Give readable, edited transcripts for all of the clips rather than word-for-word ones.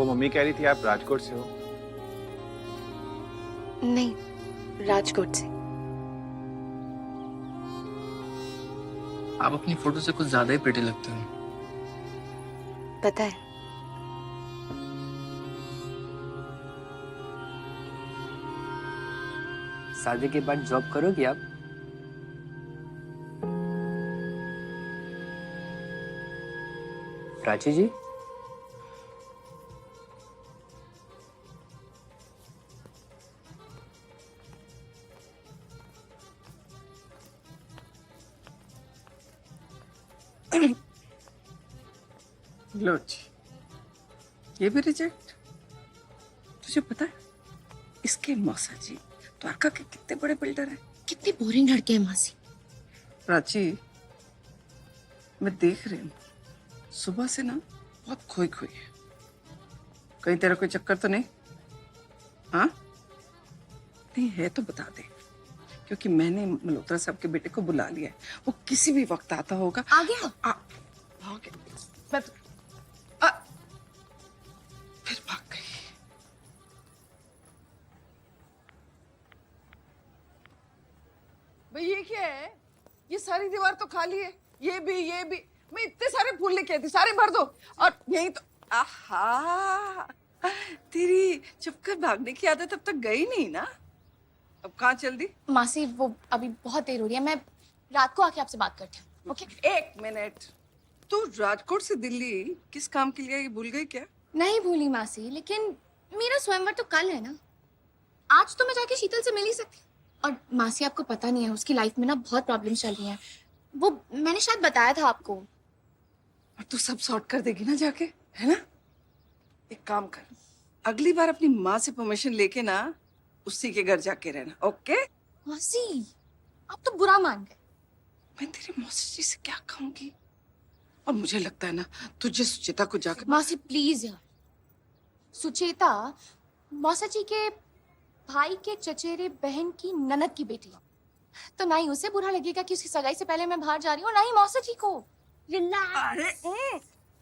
वो मम्मी कह रही थी आप राजकोट से हो। नहीं, राजकोट से। आप अपनी फोटो से कुछ ज्यादा ही प्रिटी लगते हो। पता है, शादी के बाद जॉब करोगी आप? प्राची जी, लो जी, ये भी रिजेक्ट। तुझे पता है इसके मौसा जी द्वारका के कितने बड़े बिल्डर हैं। कितनी बोरिंग लड़के हैं मासी। प्राची, मैं देख रही हूँ सुबह से ना बहुत खोई खोई है। कहीं तेरा कोई चक्कर तो नहीं? हाँ, नहीं है तो बता दे, क्योंकि मैंने मल्होत्रा साहब के बेटे को बुला लिया है। वो किसी भी वक्त आता होगा। आ गया? आ गया। मैं तो, फिर भाग गई। भाई ये क्या है? ये सारी दीवार तो खाली है। ये भी। मैं इतने सारे फूल लेके आई थी, सारे भर दो। और यही तो, आहा, तेरी चुपकर भागने की आदत अब तक गई नहीं ना? अब कहाँ चल दी? मासी वो अभी बहुत देर हो रही है, मैं रात को आके आपसे बात करती हूँ। ओके? एक मिनट, तू राजकोट से दिल्ली किस काम के लिए ये भूल गई क्या? नहीं भूली मासी, लेकिन मेरा स्वयंवर तो कल है ना। आज तो मैं जाके शीतल से मिल ही सकती हूँ। और मासी आपको पता नहीं है, उसकी लाइफ में ना बहुत प्रॉब्लम चल रही हैं। वो मैंने शायद बताया था आपको। और तू सब सॉर्ट कर देगी ना जाके, है ना? एक काम कर, अगली बार अपनी माँ से परमिशन लेके ना उसी के घर जाके रहना, ओके? मासी आप तो बुरा मान गए। मैं तेरी मौसी जी से क्या कहूंगी? और मुझे लगता है ना तुझे सुचेता को जाकर। मासी प्लीज यार, सुचेता मौसा जी के भाई के चचेरे बहन की ननद की बेटी है, तो ना ही उसे बुरा लगेगा कि उसकी सगाई से पहले मैं बाहर जा रही हूँ, ना ही मौसा जी को। अरे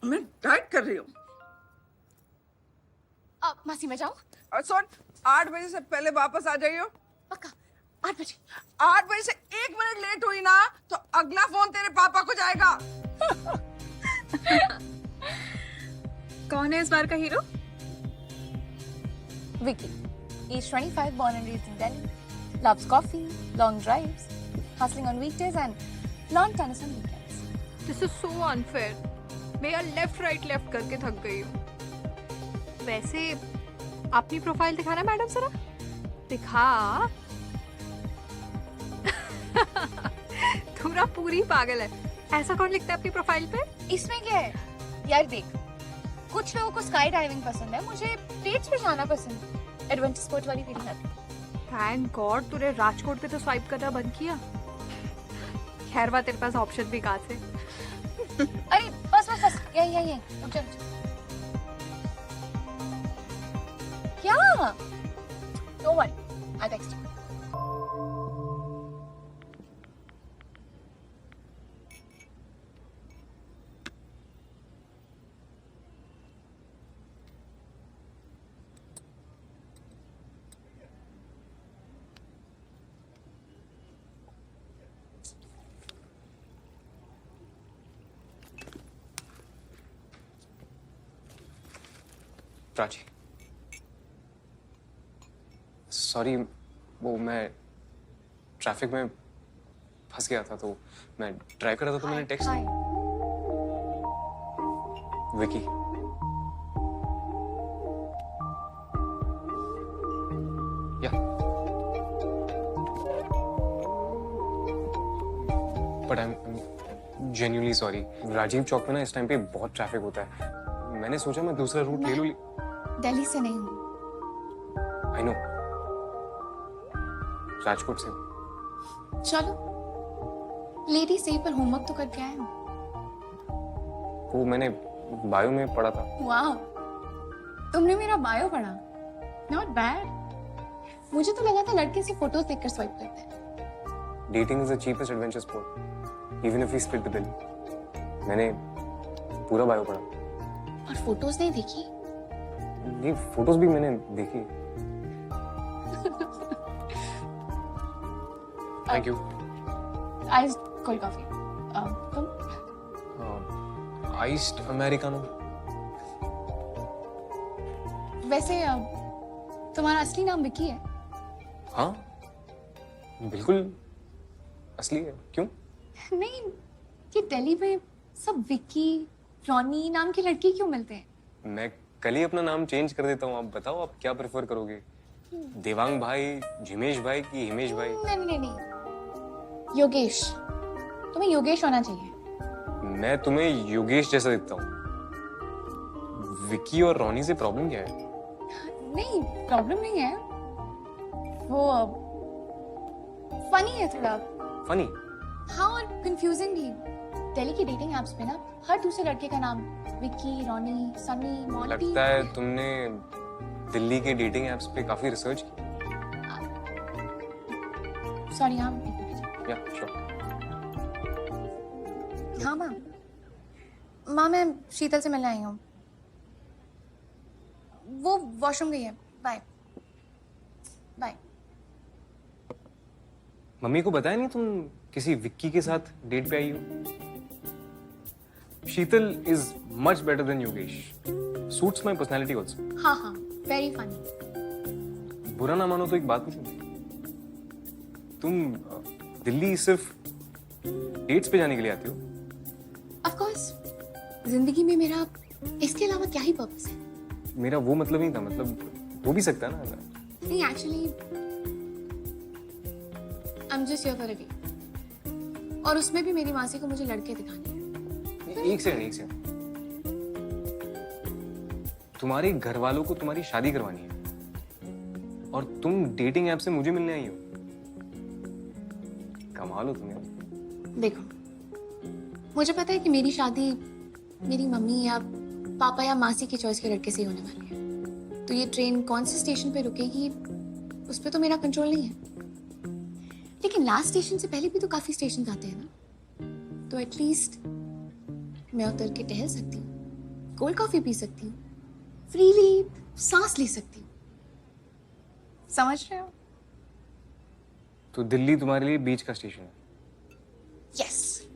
मैं डाइट कर रही हूँ। मासी मैं जाऊँ? और सुन, 8 बजे से पहले वापस आ जाइयो। पक्का 8 बजे? 8 बजे से 1 मिनट लेट हुई ना तो अगला फोन तेरे पापा को जाएगा। कौन है इस बार का hero? Vicky. Age 25, born and raised in Delhi. Loves coffee, long drives, hustling on weekdays and lawn tennis on weekends. This is so unfair. मैं यार लेफ्ट राइट करके थक गई हूँ। वैसे अपनी प्रोफाइल दिखाना मैडम जरा। दिखा। थोड़ा पूरी पागल है। ऐसा कौन लिखता है अपनी प्रोफाइल पे? इसमें क्या है? यार देख, कुछ लोगों को स्काई डाइविंग पसंद है, मुझे डेट्स पे जाना पसंद है। एडवेंचर स्पोर्ट वाली फीलिंग आती है। थैंक गॉड तूने राजकोट पे तो स्वाइप करना बंद किया। खैर बात, तेरे पास ऑप्शन भी कहाँ से? अरे बस यही रुक जा। क्या? Don't worry, I text you. Prachi, sorry, वो मैं ट्रैफिक में फंस गया था, तो मैं ड्राइव कर रहा था तो मैंने text. Vicky, yeah but I am genuinely sorry. Rajiv Chowk में ना इस टाइम पे बहुत ट्रैफिक होता है। मैंने सोचा मैं दूसरा रूट ले लूं। दिल्ली से नहीं हूँ। आई नो, राजकोट से हूं। चलो लेडी सही, पर होमवर्क तो करके आए हो। वो मैंने बायो में पढ़ा था। वाह, तुमने मेरा बायो पढ़ा? Not bad. मुझे तो लगा था लड़के से फोटोज देखकर स्वाइप करते हैं। Dating is the cheapest adventure sport, even if we split the bill. मैंने पूरा बायो पढ़ा। और फोटोज नहीं देखी? ये फोटोज भी मैंने देखी। Thank you. Ice cold coffee. तुम? Iced americano. वैसे तुम्हारा असली नाम विकी है? हाँ बिल्कुल असली है। क्यों? नहीं, ये दिल्ली में सब विकी रॉनी नाम की लड़की क्यों मिलते हैं? मैं कल ही अपना नाम चेंज कर देता हूँ। आप बताओ आप क्या प्रेफर करोगे, देवांग भाई, जिमेश भाई की हिमेश भाई? नहीं नहीं नहीं, योगेश। तुम्हें योगेश होना चाहिए। मैं तुम्हें योगेश जैसा दिखता हूँ। विकी और रॉनी से प्रॉब्लम क्या है? नहीं, प्रॉब्लम नहीं है, वो फनी है थोड़ा। फनी? हाँ, और कंफ्यूजिंग भी। दिल्ली की डेटिंग एप्स पे ना हर दूसरे लड़के का नाम विकी, रॉनी, सनी, मॉन्टी। लगता है तुमने दिल्ली के डेटिंग एप्स पे काफी रिसर्च की। सॉरी, हाँ एक मिनट। या श्योर। हाँ माँ, मैं शीतल से मिलने आई हूँ। वो वॉशरूम गई है। Bye bye. मम्मी को बताया नहीं तुम किसी विक्की के साथ डेट पे आई हो? Sheetal is much better than Yogesh. Suits my personality also. हाँ हाँ, वेरी फनी। बुरा ना मानो तो एक बात पूछूं? तुम दिल्ली सिर्फ डेट्स पे जाने के लिए आती हो? ऑफ कोर्स, जिंदगी में मेरा इसके अलावा क्या ही पर्पस है? मेरा वो मतलब नहीं था, मतलब हो भी सकता है ना। नहीं, actually I am just here for a date, और उसमें भी मेरी मासी को मुझे लड़के दिखाने हैं। एक सेकंड। तुम्हारे घर वालों को तुम्हारी शादी करवानी है और तुम डेटिंग ऐप से मुझे मिलने आई हो? कमाल हो तुम यार। देखो, मुझे पता है कि मेरी शादी मेरी मम्मी या पापा या मासी की चॉइस के लड़के से ही होने वाली है, तो ये ट्रेन कौन से स्टेशन पे रुकेगी उस पर तो मेरा कंट्रोल नहीं है। लेकिन लास्ट स्टेशन से पहले भी तो काफी स्टेशन आते हैं ना, तो एटलीस्ट मैं उतर के टहल सकती हूँ, कोल्ड कॉफी पी सकती हूँ, फ्रीली सांस ले सकती हूँ। समझ रहे हो? तो दिल्ली तुम्हारे लिए बीच का स्टेशन है? यस।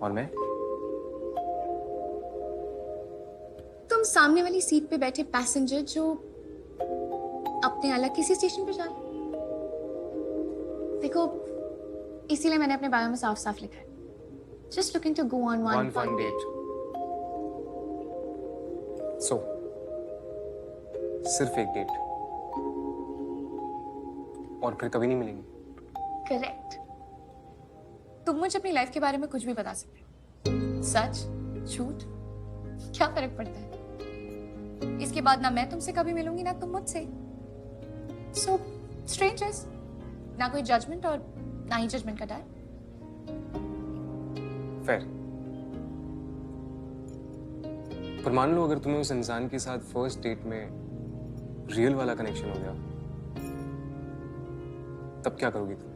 और मैं? तुम सामने वाली सीट पे बैठे पैसेंजर जो अपने अलग किसी स्टेशन पे जा रहे। देखो, इसीलिए मैंने अपने बायो में साफ साफ लिखा है, just looking to go on one fun date. So सिर्फ एक डेट और फिर कभी नहीं मिलेंगे? करेक्ट। तुम मुझे अपनी लाइफ के बारे में कुछ भी बता सकते हो, सच झूठ, क्या फर्क पड़ता है? इसके बाद ना मैं तुमसे कभी मिलूंगी ना तुम मुझसे। सो स्ट्रेंजर्स, ना कोई जजमेंट और ना ही जजमेंट का डर। फेयर। पर मान लो अगर तुम्हें उस इंसान के साथ फर्स्ट डेट में रियल वाला कनेक्शन हो गया, तब क्या करोगी तुम?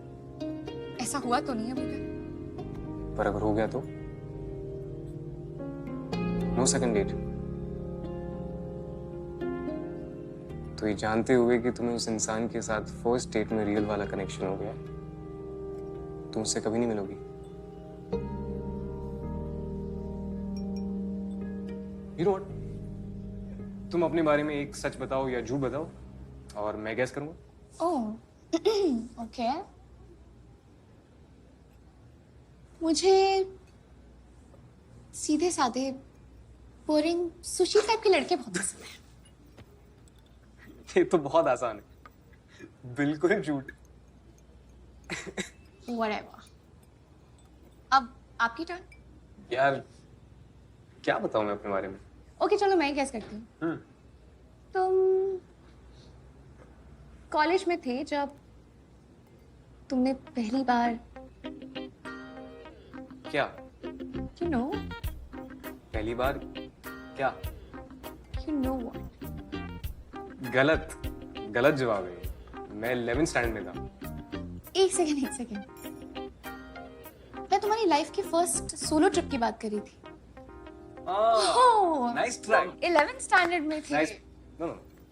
ऐसा हुआ तो नहीं अभी तक। पर अगर हो गया तो? No second date. तो ये जानते हुए कि तुम्हें उस इंसान के साथ फर्स्ट डेट में रियल वाला कनेक्शन हो गया, तुम उससे कभी नहीं मिलोगी? You know what? तुम अपने बारे में एक सच बताओ या झूठ बताओ और मैं गैस करूंगा। Oh okay. मुझे सीधे साधे बोरिंग सुशी टाइप के लड़के बहुत पसंद है। ये तो बहुत आसान है, बिल्कुल झूठ। Whatever. अब आपकी टर्न। यार क्या बताऊं मैं अपने बारे में? ओके चलो मैं गैस करती हूँ। तुम कॉलेज में थे जब तुमने पहली बार क्या? यू नो पहली बार क्या? You know what. गलत जवाब है। मैं 11th स्टैंडर्ड में था। एक सेकेंड। मैं तुम्हारी लाइफ की फर्स्ट सोलो ट्रिप की बात कर रही थी। ओह, नाइस ट्राई। 11th स्टैंडर्ड में थी। नाइस। नो,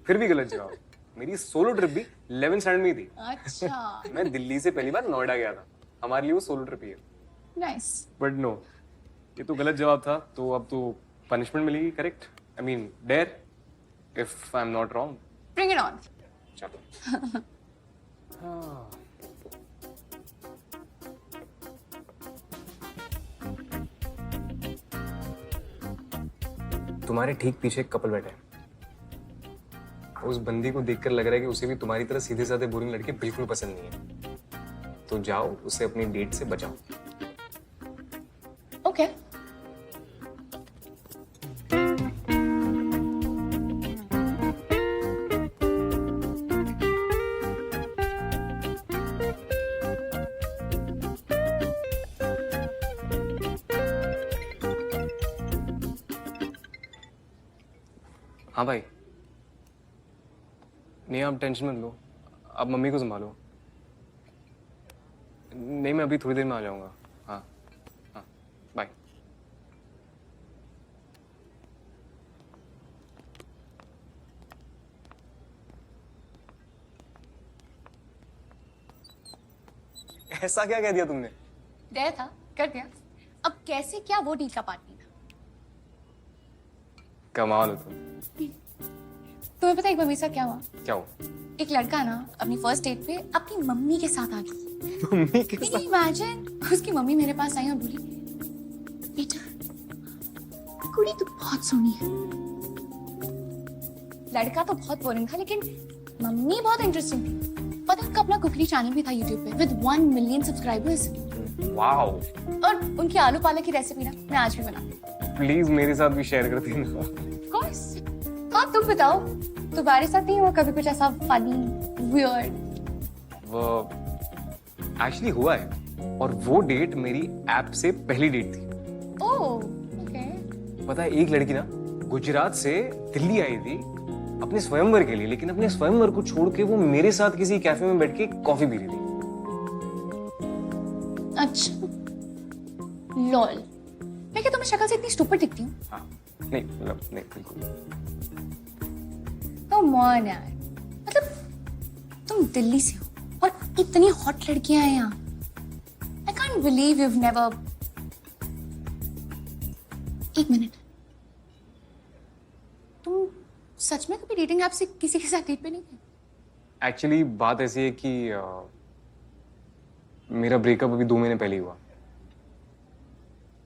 फिर भी गलत जवाब। मेरी सोलो ट्रिप भी 11th स्टैंडर्ड में ही थी। अच्छा, मैं दिल्ली से पहली बार नोएडा गया था। हमारे लिए वो सोलो ट्रिप ही है। नाइस। बट नो, ये तो गलत जवाब था, तो अब तो पनिशमेंट मिलेगी, correct? I mean dare, if I am not wrong. Bring it on. चलो। हाँ। तुम्हारे ठीक पीछे एक कपल बैठे हैं। उस बंदी को देखकर लग रहा है कि उसे भी तुम्हारी तरह सीधे साधे बोरिंग लड़के बिल्कुल पसंद नहीं है। तो जाओ, उसे अपनी डेट से बचाओ। ओके। हाँ भाई, नहीं आप टेंशन मत लो, आप मम्मी को संभालो। नहीं, मैं अभी थोड़ी देर में आ जाऊंगा। हाँ हाँ, बाय। ऐसा क्या कह दिया तुमने? डेयर था, कर दिया। अब कैसे क्या वो डील का पार्ट नहीं था। कमाल हो तुम। तुम्हें पता है एक बार मेरे साथ क्या हुआ? क्या हो? एक लड़का ना अपनी फर्स्ट डेट पे अपनी मम्मी के साथ आ गया। मम्मी के Can you imagine? उसकी मम्मी मेरे पास आई और बोली, बेटा कुड़ी तो बहुत सोहनी है। लड़का तो बहुत बोरिंग था, लेकिन मम्मी बहुत इंटरेस्टिंग थी। पता है उनका अपना कुकरी चैनल भी था यूट्यूब पे विद 1 मिलियन सब्सक्राइबर्स। वाओ। और उनकी आलू पालक की रेसिपी ना मैं आज भी बनाती हूँ। प्लीज मेरे साथ भी शेयर कर देना। Of course। हाँ तुम बताओ, तुम्हारे साथ नहीं हुआ कभी कुछ ऐसा फनी वियर्ड? वो एक्चुअली हुआ है, और वो डेट मेरी ऐप से पहली डेट थी। Oh okay. पता है, एक लड़की ना गुजरात से दिल्ली आई थी अपने स्वयंवर के लिए, लेकिन अपने स्वयंवर को छोड़ के वो मेरे साथ किसी कैफे में बैठ के कॉफी पी रही थी। अच्छा, लॉल। मैं क्या तुम्हें शक्ल से इतनी स्टूपिड दिखती हूँ? हाँ, नहीं मतलब नहीं, बिल्कुल। कम ऑन यार, मतलब तुम दिल्ली से हो और इतनी हॉट लड़कियां हैं यहाँ। I can't believe you've never। एक मिनट, तुम सच में कभी डेटिंग ऐप से किसी के साथ डेट पे नहीं गए? एक्चुअली बात ऐसी है कि मेरा ब्रेकअप अभी 2 महीने पहले ही हुआ।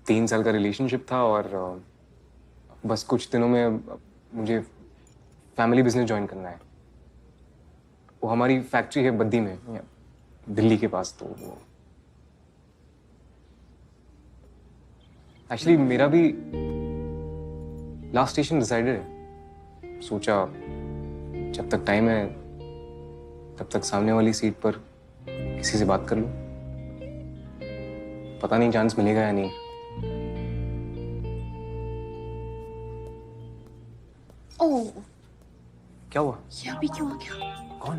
3 साल का रिलेशनशिप था, और बस कुछ दिनों में मुझे फैमिली बिजनेस ज्वाइन करना है। वो हमारी फैक्ट्री है बद्दी में, दिल्ली के पास। तो वो एक्चुअली मेरा भी लास्ट स्टेशन डिसाइडेड है। सोचा जब तक टाइम है तब तक सामने वाली सीट पर किसी से बात कर लूं। पता नहीं चांस मिलेगा या नहीं। ओह, क्या हुआ? ये अभी क्यों आ गया? कौन?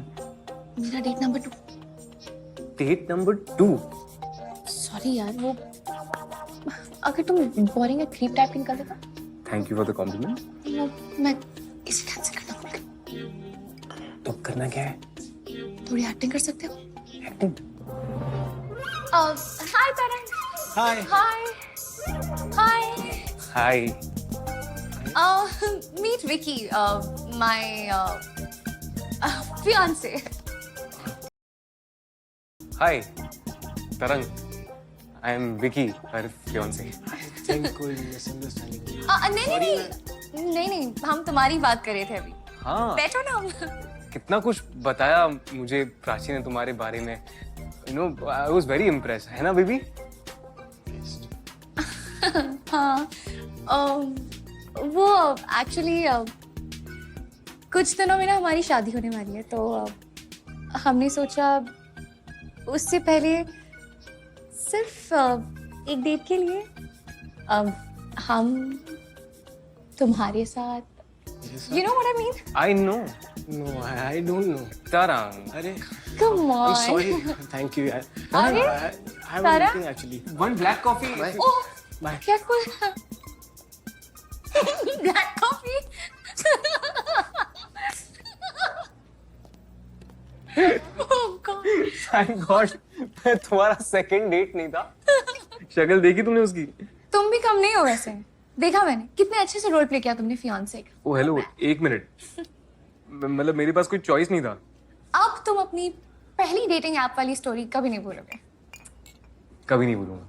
मेरा date number 2। Date number 2? Sorry यार, वो अगर तुम बोरिंग या क्रीप टाइप की निकल देता thank you for the compliment. तो मैं इसे कैंसिल करना पड़ेगा। तो करना क्या है? थोड़ी एक्टिंग कर सकते हो? Acting? Hi parent. Hi. Hi hi. Hi. Meet Vicky, my fiance। Hi Tarang, I am Vicky, her fiance. नहीं, हम तुम्हारी बात कर रहे थे अभी। हाँ, बैठो ना। हम कितना कुछ बताया मुझे प्राची ने तुम्हारे बारे में। You know, I was very impressed, है ना बेबी? हाँ, वो एक्चुअली कुछ दिनों में ना हमारी शादी होने वाली है, तो हमने सोचा उससे पहले सिर्फ एक डेट के लिए हम तुम्हारे साथ, you know what I mean? I know. No, I don't know. तरंग, अरे, Come on. I'm sorry. Thank you यार। अरे, I was Tara? looking actually. One black coffee. Oh, Bye. क्या कुछ? Black coffee. थैंक गॉड तुम्हारा second date नहीं था। शक्ल देखी तुमने उसकी? तुम भी कम नहीं हो वैसे। देखा मैंने कितने अच्छे से रोल प्ले किया तुमने फियांसे का। ओ हेलो, एक मिनट। मतलब मेरे पास कोई चॉइस नहीं था। अब तुम अपनी पहली डेटिंग ऐप वाली स्टोरी कभी नहीं भूलोगे। कभी नहीं भूलूंगा।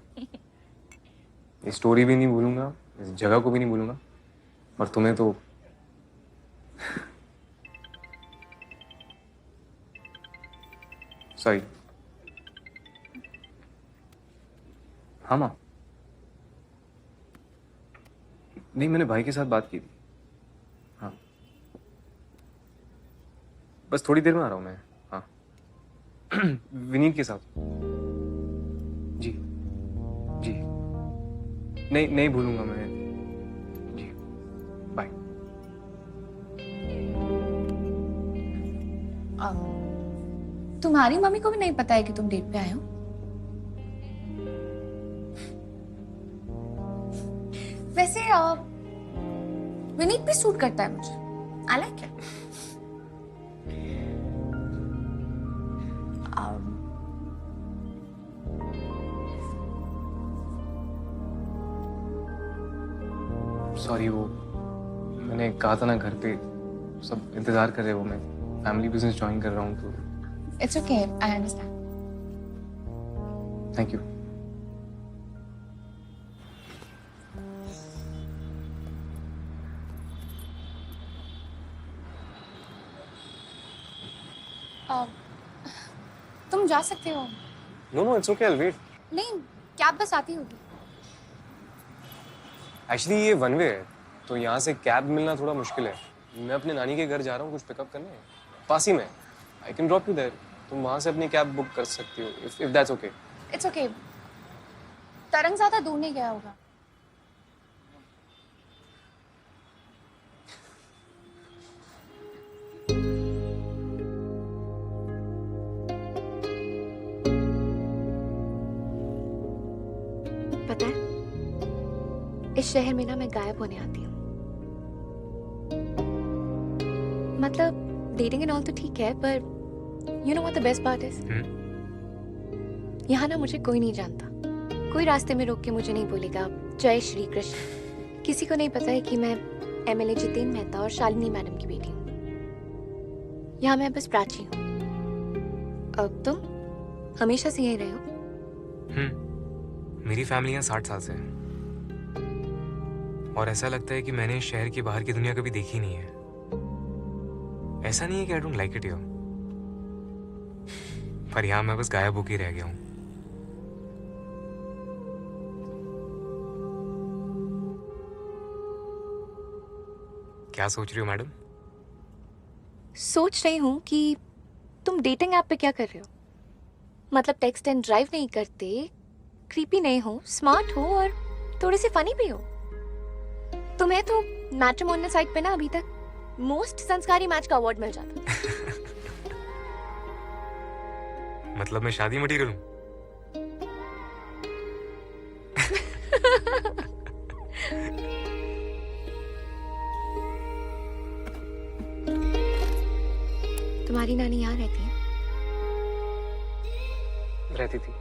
ये स्टोरी भी नहीं भूलूंगा, इस जगह को भी नहीं भूलूंगा, और तुम्हें तो सॉरी। हाँ माँ, नहीं मैंने भाई के साथ बात की थी। हाँ बस थोड़ी देर में आ रहा हूँ मैं। हाँ विनीत के साथ। जी जी, नहीं नहीं भूलूंगा मैं। जी बाय। तुम्हारी मम्मी को भी नहीं पता है कि तुम डेट पे आए हो? वैसे विनीत भी सूट करता है मुझे। I like it. सॉरी, वो मैंने कहा था ना घर पे सब इंतजार कर रहे हो, मैं फैमिली बिजनेस ज्वाइन कर रहा हूँ तो। It's okay, I understand. Thank you. तुम जा सकते हो। No no it's okay, I will wait. नहीं, कैब बस आती होगी। एक्चुअली ये वन वे है, तो यहाँ से कैब मिलना थोड़ा मुश्किल है। मैं अपने नानी के घर जा रहा हूँ कुछ पिकअप करने, पास ही में। I can drop you there. तुम वहाँ से अपनी कैब बुक कर सकती हो if that's okay. It's okay. Tarang ज्यादा दूर नहीं गया होगा। पता है, इस शहर में ना मैं गायब होने आती हूँ। मतलब डेटिंग एंड ऑल तो ठीक है, पर you know what the best part is, यहाँ ना मुझे कोई नहीं जानता। कोई रास्ते में रोक के मुझे नहीं बोलेगा जय श्री कृष्ण। किसी को नहीं पता है कि मैं एमएलए जितेन मेहता और शालिनी मैडम की बेटी हूँ। यहाँ मैं बस प्राची हूँ। अब तुम हमेशा से यहीं रहे हो? मेरी फैमिली यहाँ 60 साल से है, और ऐसा लगता है कि मैंने इस शहर के बाहर की दुनिया कभी देखी नहीं है। ऐसा नहीं है कि I don't like it here, पर यहाँ मैं बस गायब होके रह गया हूँ। क्या सोच रही हो मैडम? सोच रही हूँ कि तुम डेटिंग ऐप पे क्या कर रहे हो। मतलब टेक्स्ट एंड ड्राइव नहीं करते, क्रीपी नहीं हो, स्मार्ट हो और थोड़े से फनी भी हो। तुम्हें तो मैट्रिमोनियल साइट पे ना अभी तक मोस्ट संस्कारी मैच का अवार्ड मिल जाता। मतलब मैं शादी मटीरियल हूँ? तुम्हारी नानी यहाँ रहती है? रहती थी।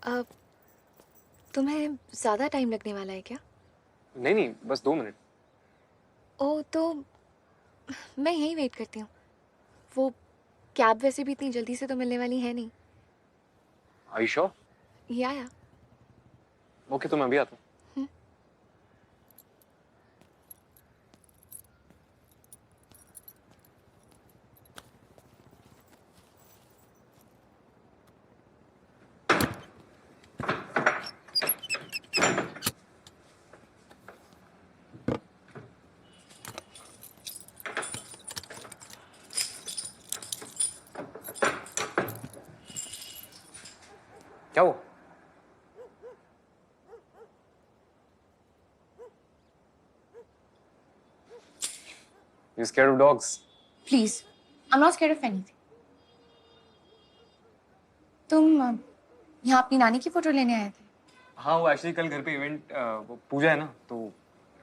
अब तुम्हें ज्यादा टाइम लगने वाला है क्या? नहीं नहीं, बस 2 मिनट। ओ तो मैं यहीं वेट करती हूँ। वो कैब वैसे भी इतनी जल्दी से तो मिलने वाली है नहीं। Are you sure? या ओके, तो मैं अभी आता हूँ। क्या हुआ? You scared of dogs? Please I am not scared of anything. तुम यहाँ अपनी नानी की फोटो लेने आए थे? हाँ, वो एक्चुअली कल घर पे इवेंट वो पूजा है ना, तो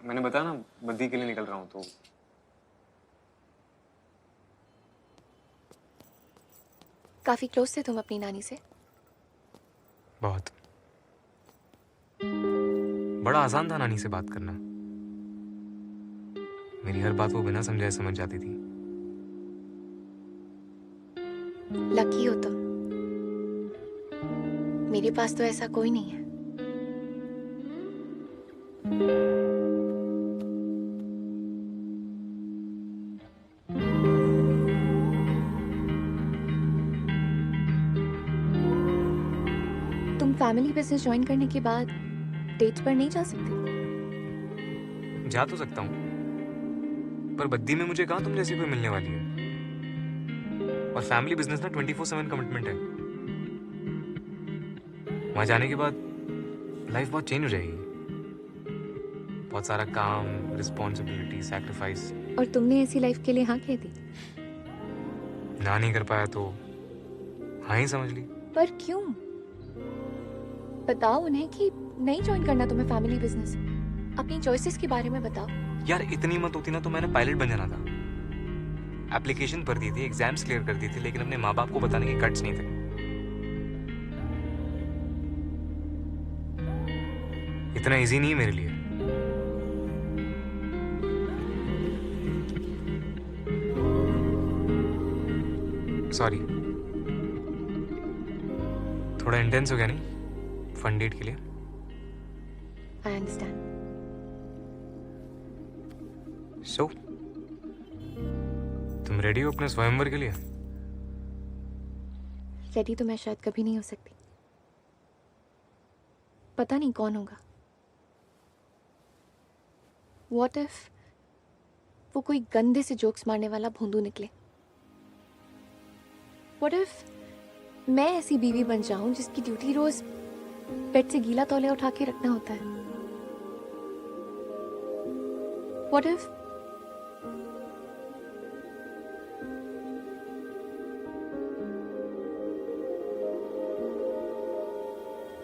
मैंने बताया ना बद्दी के लिए निकल रहा हूँ तो। काफी क्लोज थे तुम अपनी नानी से? बहुत। बड़ा आसान था नानी से बात करना। मेरी हर बात वो बिना समझाए समझ जाती थी। लकी हो तुम। मेरे पास तो ऐसा कोई नहीं है। तुम फैमिली बिजनेस ज्वाइन करने के बाद डेट्स पर नहीं जा सकते? जा तो सकता हूँ, पर बद्दी में मुझे कहाँ तुम जैसी कोई मिलने वाली है। और फैमिली बिजनेस ना 24/7 कमिटमेंट है। वहां जाने के बाद लाइफ बहुत चेंज हो जाएगी। बहुत सारा काम, रिस्पॉन्सिबिलिटी, सैक्रिफाइस। और तुमने ऐसी लाइफ के लिए हाँ कह दी? ना नहीं कर पाया तो हाँ ही समझ ली। पर क्यों? बताओ उन्हें कि नहीं ज्वाइन करना तुम्हें फैमिली बिजनेस। अपनी चॉइसेस के बारे में बताओ। यार इतनी मत होती ना तो मैंने पायलट बन जाना था। एप्लीकेशन भर दी थी, एग्जाम्स क्लियर कर दी थी, लेकिन अपने माँ बाप को बताने के गट्स नहीं थे। इतना इजी नहीं है मेरे लिए। सॉरी, थोड़ा इंटेंस हो गया नहीं फन डेट के लिए? I understand. सो तुम रेडी हो अपने स्वयंवर के लिए? रेडी तो मैं शायद कभी नहीं हो सकती। पता नहीं कौन होगा। What if वो कोई गंदे से जोक्स मारने वाला भोंदू निकले? What if मैं ऐसी बीवी बन जाऊं जिसकी ड्यूटी रोज बेड से गीला तौलिया उठा के रखना होता है? What if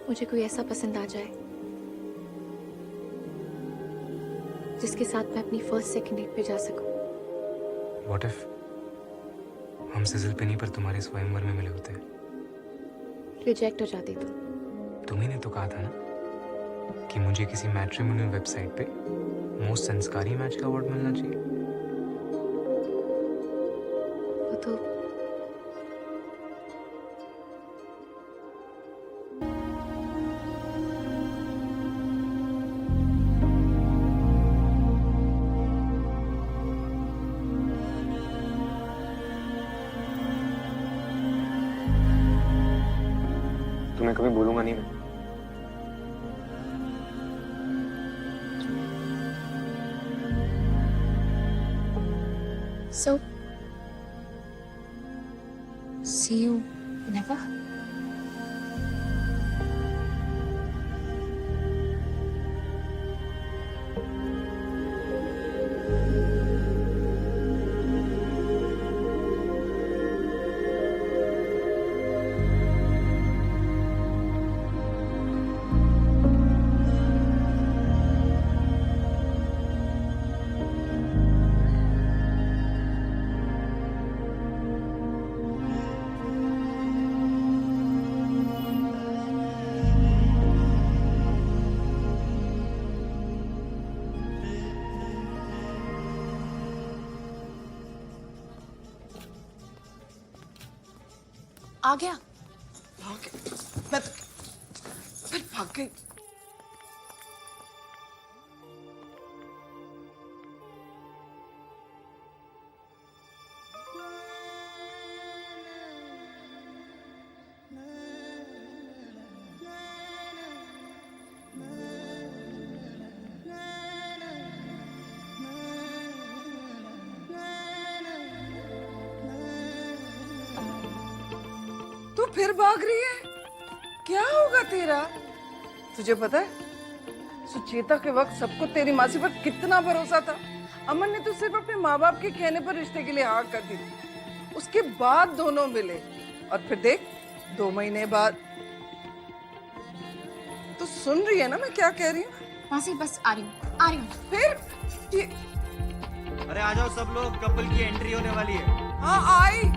मुझे कोई ऐसा पसंद आ जाए जिसके साथ मैं अपनी फर्स्ट सेकंड डेट पे जा सकूं? What if हम सिजिल पे नहीं पर तुम्हारे स्वयंवर में मिले होते? रिजेक्ट हो जाती तो? तुम्ही ने तो कहा था ना कि मुझे किसी मैट्रिमोनियल वेबसाइट पे मोस्ट संस्कारी मैच का अवार्ड मिलना चाहिए। वो तो तुम्हें कभी भूलूंगा नहीं मैं। So, see you never? आ गया। मैं भाग गई। तू फिर भाग रही है? क्या होगा तेरा? तुझे पता है सुचेता के वक्त सबको तेरी मासी पर कितना भरोसा था। अमन ने तो सिर्फ अपने माँ बाप के कहने पर रिश्ते के लिए हाँ कर दी थी। उसके बाद दोनों मिले और फिर देख 2 महीने बाद। तो सुन रही है ना मैं क्या कह रही हूँ? मासी बस आ रही हूँ फिर ये अरे आ जाओ सब लोग, कपल की एंट्री होने वाली है। हाँ आई।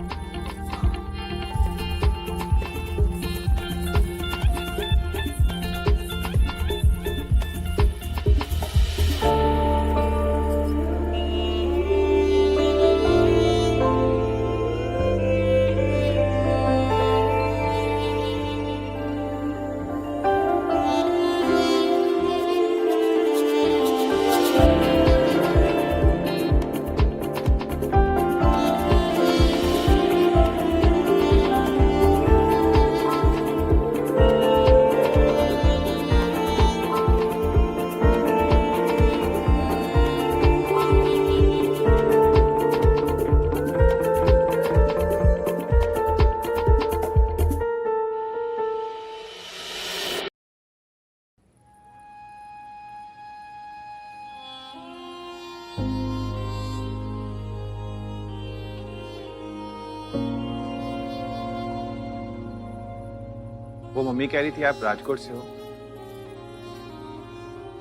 वो मम्मी कह रही थी आप राजकोट से हो।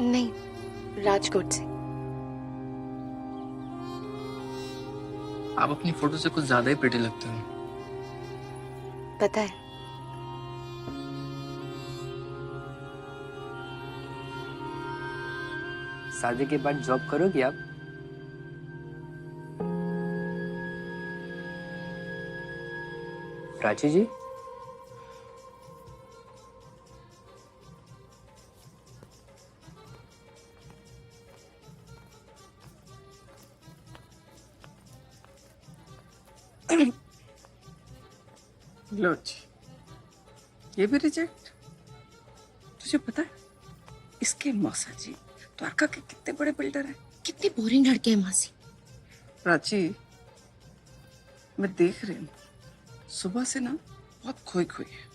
नहीं, राजकोट से। आप अपनी फोटो से कुछ ज्यादा ही प्रिटी लगते हो। पता है, शादी के बाद जॉब करोगी आप? प्राची जी, लो जी, ये भी रिजेक्ट। तुझे पता है इसके मौसा जी द्वारका के कितने बड़े बिल्डर हैं। कितनी बोरिंग लड़के हैं मासी। प्राची, मैं देख रही हूँ सुबह से ना बहुत खोई खोई है।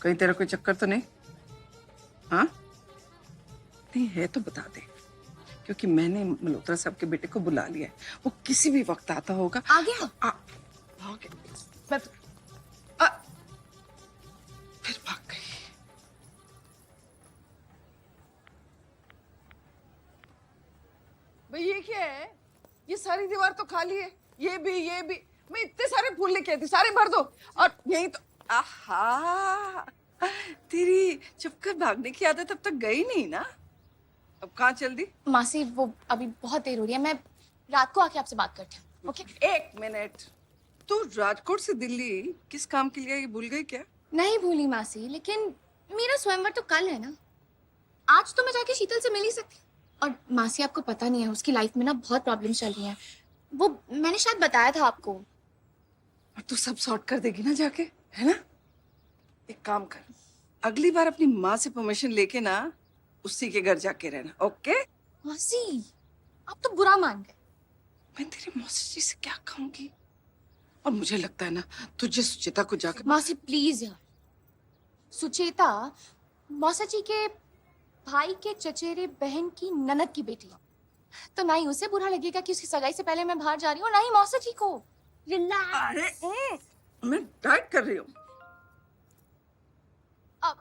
कहीं तेरा कोई चक्कर तो नहीं? हाँ नहीं है तो बता दे, क्योंकि मैंने मल्होत्रा साहब के बेटे को बुला लिया है। वो किसी भी वक्त आता होगा। आ गया? आ गया। मैं फिर भाग गई। भाई ये क्या है? ये सारी दीवार तो खाली है। ये भी। मैं इतने सारे फूल लेके आई थी, सारे भर दो। और यही तो आहा, तेरी चुपकर भागने की आदत अब तक गई नहीं ना? अब कहाँ चल दी? मासी वो अभी बहुत देर हो रही है, मैं रात को आके आपसे बात करती हूँ। ओके? 1 मिनट। तू राजकोट से दिल्ली किस काम के लिए ये भूल गई क्या? नहीं भूली मासी, लेकिन मेरा स्वयंवर तो कल है ना। आज तो मैं जाके शीतल से मिल ही सकती। और मासी आपको पता नहीं है, उसकी लाइफ में ना बहुत प्रॉब्लम चल रही हैं। वो मैंने शायद बताया था आपको। और तू सब सॉर्ट कर देगी ना जाके, है ना? एक काम कर, अगली बार अपनी माँ से परमिशन लेके ना उसी के घर जाके रहना, ओके? मासी आप तो बुरा मान गए। मैं तेरी मौसी जी से क्या कहूंगी? और मुझे लगता है ना तुझे सुचेता को जाकर। मासी प्लीज यार, सुचेता मौसा जी के भाई के चचेरे बहन की ननद की बेटी है। तो ना ही उसे बुरा लगेगा कि उसकी सगाई से पहले मैं बाहर जा रही हूँ, ना ही मौसा जी को। अरे मैं डाइट कर रही हूँ।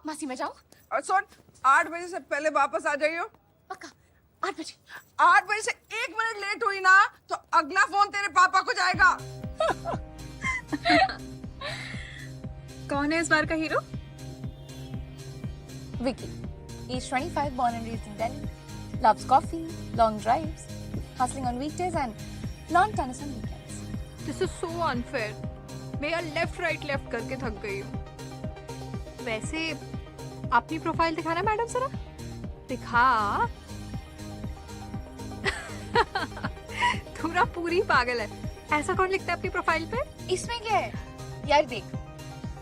मासी मैं जाऊँ? और सुन, 8 बजे से पहले वापस आ जाइयो। पक्का 8 बजे? 8 बजे से 1 मिनट लेट हुई ना तो अगला फोन तेरे पापा को जाएगा। कौन है इस बार का hero? Vicky. Age 25, born and raised in Delhi. Loves coffee, long drives, hustling on weekdays and lawn tennis on weekends. This is so unfair. मैं यार लेफ्ट राइट करके थक गई हूँ। वैसे अपनी प्रोफाइल दिखाना मैडम जरा। दिखा। तू ना पूरी पागल है। ऐसा कौन लिखता है अपनी प्रोफाइल पे? इसमें क्या है? यार देख,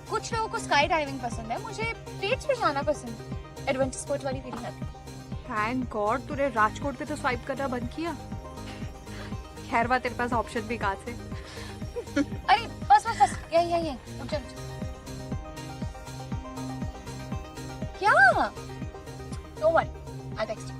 कुछ लोगों को स्काई डाइविंग पसंद है, मुझे डेट्स पे जाना पसंद है। एडवेंचर स्पोर्ट वाली फीलिंग आती है। थैंक गॉड तूने राजकोट पे तो स्वाइप करना बंद किया। खैर बात, तेरे पास ऑप्शन भी कहाँ से? अरे बस यही रुक जा। क्या? Don't worry, I text you.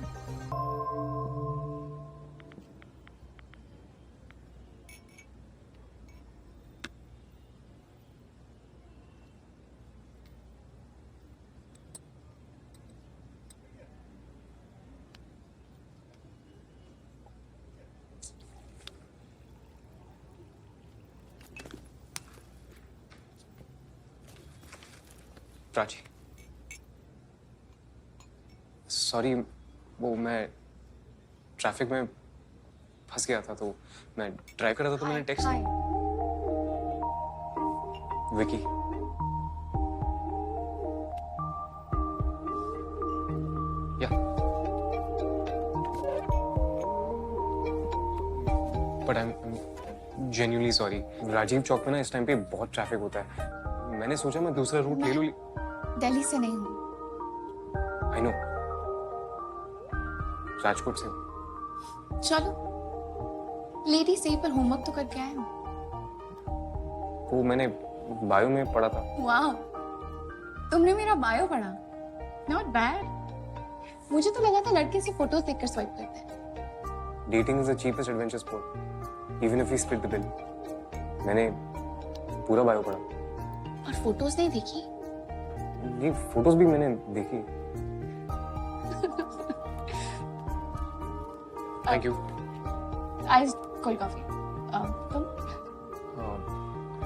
Prachi, sorry, वो मैं ट्रैफिक में फंस गया था, तो मैं ड्राइव कर रहा था, तो मैंने text hi. Vicky. Yeah but I am genuinely sorry. Rajiv Chowk में ना इस टाइम पे बहुत ट्रैफिक होता है। मैंने सोचा मैं दूसरा रूट ले लूं। दिल्ली से नहीं हूँ। आई नो, राजकोट से हूं। चलो, लेडी से पर होमवर्क तो करके आए हो। वो मैंने बायो में पढ़ा था। वाह, तुमने मेरा बायो पढ़ा? Not bad. मुझे तो लगा था लड़के से फोटोज देखकर स्वाइप करते हैं। Dating is the cheapest adventure sport, even if we split the bill. मैंने पूरा बायो पढ़ा। और फोटोज नहीं देखी? ये फोटोज भी मैंने देखी। Thank you. Ice cold coffee. तुम?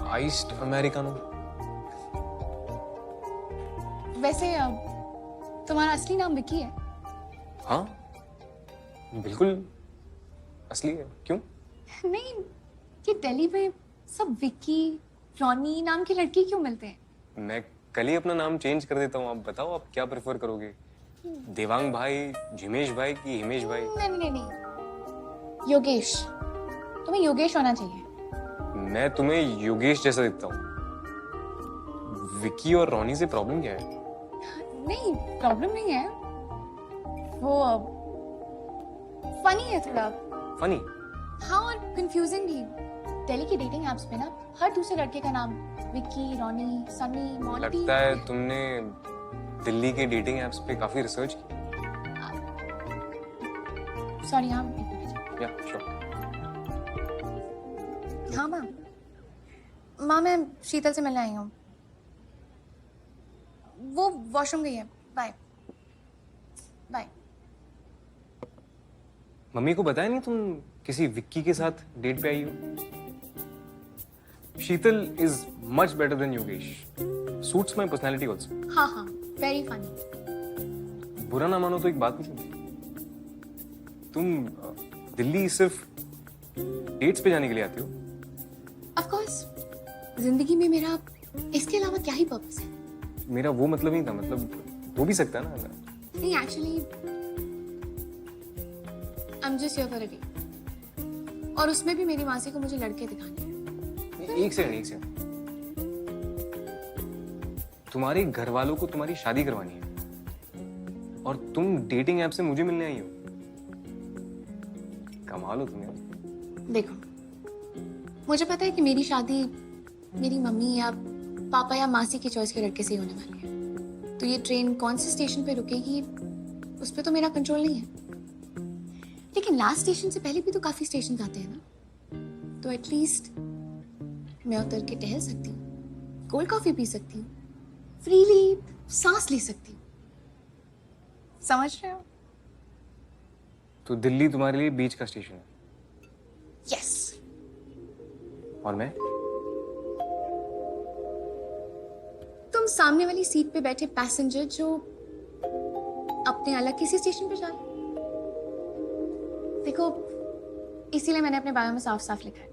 Iced americano. वैसे तुम्हारा असली नाम विकी है? हाँ, बिल्कुल असली है। क्यों? नहीं, कि दिल्ली में सब विकी, रॉनी नाम की लड़की क्यों मिलते हैं? मैं कल ही अपना नाम चेंज कर देता हूँ। आप बताओ, आप क्या प्रेफर करोगे? देवांग भाई, जिमेश भाई की हिमेश भाई? नहीं, योगेश। तुम्हें योगेश होना चाहिए। मैं तुम्हें योगेश जैसा दिखता हूँ। विकी और रॉनी से प्रॉब्लम क्या है? नहीं, प्रॉब्लम नहीं है। वो फनी है थोड़ा। फनी? हाँ, और कंफ्यूजिंग भी। दिल्ली की डेटिंग एप्स पे ना हर दूसरे लड़के का नाम विकी, रॉनी, सनी, मॉन्टी। लगता है तुमने दिल्ली के डेटिंग एप्स पे काफी रिसर्च की। सॉरी, हाँ, एक मिनट। या श्योर। हाँ माँ, मैं शीतल से मिलने आई हूँ। वो वॉशरूम गई है। Bye bye. मम्मी को बताया नहीं तुम किसी विक्की के साथ डेट पे आई हो? Sheetal is much better than Yogesh. Suits my personality also. हाँ, वेरी फनी। बुरा ना मानो तो एक बात पूछूं? तुम दिल्ली सिर्फ डेट्स पे जाने के लिए आती हो? ऑफ कोर्स, जिंदगी में मेरा इसके अलावा क्या ही पर्पस है? मेरा वो मतलब नहीं था, मतलब हो भी सकता है ना। नहीं, actually I am just here for a date. और उसमें भी मेरी मासी को मुझे लड़के दिखाने हैं। एक सेकंड। तुम्हारे घर वालों को तुम्हारी शादी करवानी है और तुम डेटिंग ऐप से मुझे मिलने आई हो? कमाल हो तुम्हें। देखो, मुझे पता है कि मेरी शादी मेरी मम्मी या पापा या मासी की चॉइस के लड़के से ही होने वाली है। तो ये ट्रेन कौन से स्टेशन पे रुकेगी उस पर तो मेरा कंट्रोल नहीं है। लेकिन लास्ट स्टेशन से पहले भी तो काफी स्टेशन आते हैं ना, तो एटलीस्ट मैं उतर के टहल सकती हूँ, कोल्ड कॉफी पी सकती हूँ, फ्रीली सांस ले सकती हूँ। समझ रहे हो? तो दिल्ली तुम्हारे लिए बीच का स्टेशन है? यस। और मैं? तुम सामने वाली सीट पे बैठे पैसेंजर जो अपने अलग किसी स्टेशन पे जा रहे। देखो, इसीलिए मैंने अपने बायो में साफ साफ लिखा है,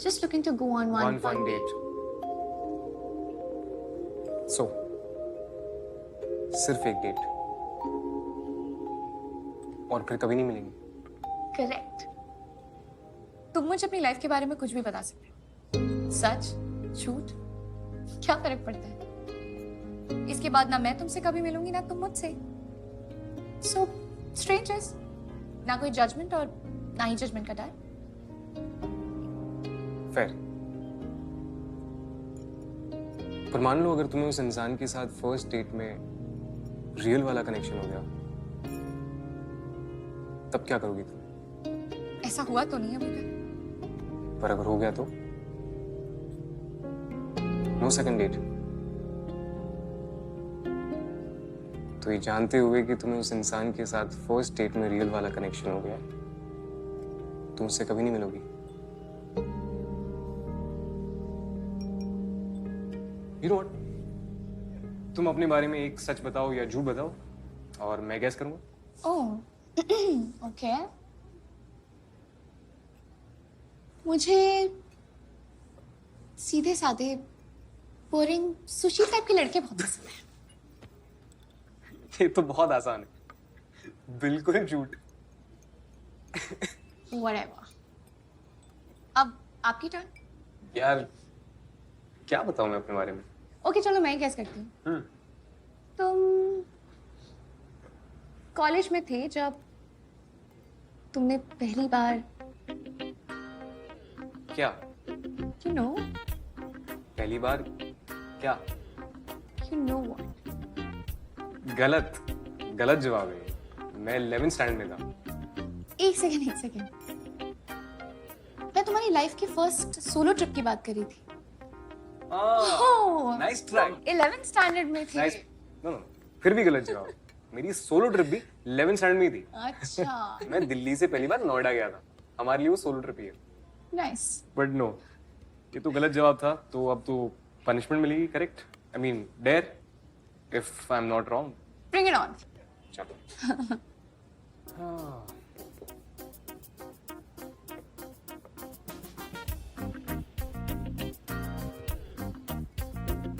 just looking to go on one fun date. So सिर्फ एक डेट और फिर कभी नहीं मिलेंगे? करेक्ट। तुम मुझे अपनी लाइफ के बारे में कुछ भी बता सकते हो, सच झूठ, क्या फर्क पड़ता है? इसके बाद ना मैं तुमसे कभी मिलूंगी ना तुम मुझसे। सो स्ट्रेंजर्स, ना कोई जजमेंट और ना ही जजमेंट का डर। फेयर। पर मान लो अगर तुम्हें उस इंसान के साथ फर्स्ट डेट में रियल वाला कनेक्शन हो गया, तब क्या करोगी तुम? ऐसा हुआ तो नहीं अभी तक। पर अगर हो गया तो? No second date. तो ये जानते हुए कि तुम्हें उस इंसान के साथ फर्स्ट डेट में रियल वाला कनेक्शन हो गया, तुम उससे कभी नहीं मिलोगी? You know what? तुम अपने बारे में एक सच बताओ या झूठ बताओ और मैं गैस करूंगा। Oh okay. मुझे सीधे साधे बोरिंग सुशी टाइप के लड़के बहुत पसंद है। ये तो बहुत आसान है, बिल्कुल झूठ। Whatever. अब आपकी टर्न। यार क्या बताऊं मैं अपने बारे में। ओके चलो मैं गैस करती हूँ। तुम कॉलेज में थे जब तुमने पहली बार क्या? यू नो पहली बार क्या? You know what. गलत गलत जवाब है। मैं 11th स्टैंडर्ड में था। एक सेकेंड। मैं तुम्हारी लाइफ की फर्स्ट सोलो ट्रिप की बात कर रही थी। Nice try. 11th स्टैंडर्ड में थे। नाइस। नो फिर भी गलत जवाब। मेरी सोलो ट्रिप भी 11th स्टैंडर्ड में ही थी। अच्छा मैं दिल्ली से पहली बार नोएडा गया था। हमारे लिए वो सोलो ट्रिप ही है। नाइस। बट नो, ये तो गलत जवाब था, तो अब तो पनिशमेंट मिलेगी। Correct? I mean dare, if I am not wrong. Bring it on. चलो। हाँ।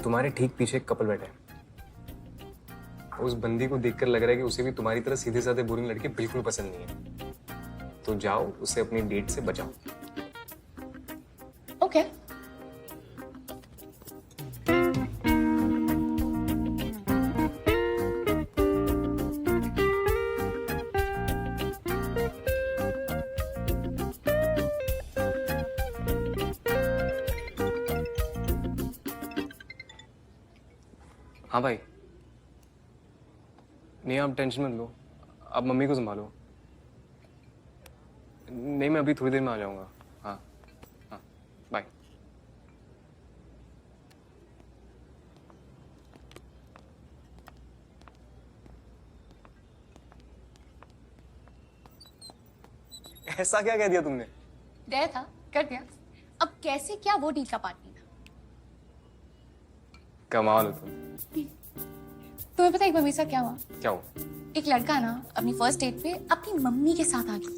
तुम्हारे ठीक पीछे एक कपल बैठे हैं। उस बंदी को देखकर लग रहा है कि उसे भी तुम्हारी तरह सीधे साधे बोरिंग लड़के बिल्कुल पसंद नहीं है। तो जाओ उसे अपनी डेट से बचाओ। ओके हाँ भाई। नहीं आप टेंशन मत लो, आप मम्मी को संभालो। नहीं मैं अभी थोड़ी देर में आ जाऊंगा। हाँ हाँ बाय। ऐसा क्या कह दिया तुमने? डर था, कर दिया। अब कैसे क्या वो डील का पार्ट नहीं था। कमाल हो तुम। तुम्हें पता है एक बार मेरे साथ क्या हुआ? क्या हो? एक लड़का ना अपनी फर्स्ट डेट पे अपनी मम्मी के साथ आ गया।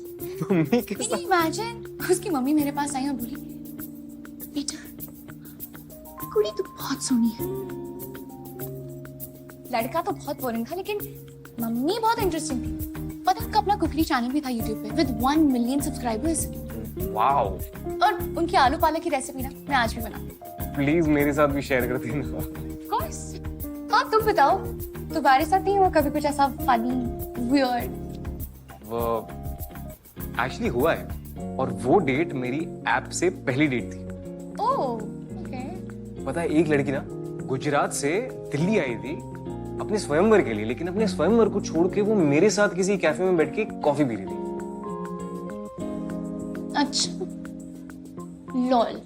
मम्मी के Can you imagine? उसकी मम्मी मेरे पास आई और बोली, बेटा कुड़ी तो बहुत सोहनी है। लड़का तो बहुत बोरिंग था लेकिन मम्मी बहुत इंटरेस्टिंग थी। पता है उनका अपना कुकिंग चैनल भी था यूट्यूब पे विद 1 मिलियन सब्सक्राइबर्स। वाओ। और उनकी आलू पालक की रेसिपी ना मैं आज भी बनाती हूँ। प्लीज मेरे साथ भी शेयर कर देना। Of course. हाँ तुम बताओ तुम्हारे साथ नहीं हुआ कभी कुछ ऐसा फनी वियर्ड? वो एक्चुअली हुआ है, और वो डेट मेरी ऐप से पहली डेट थी। Oh okay. पता है एक लड़की ना गुजरात से दिल्ली आई थी अपने स्वयंवर के लिए, लेकिन अपने स्वयंवर को छोड़ के वो मेरे साथ किसी कैफे में बैठ के कॉफी पी रही थी। अच्छा लॉल।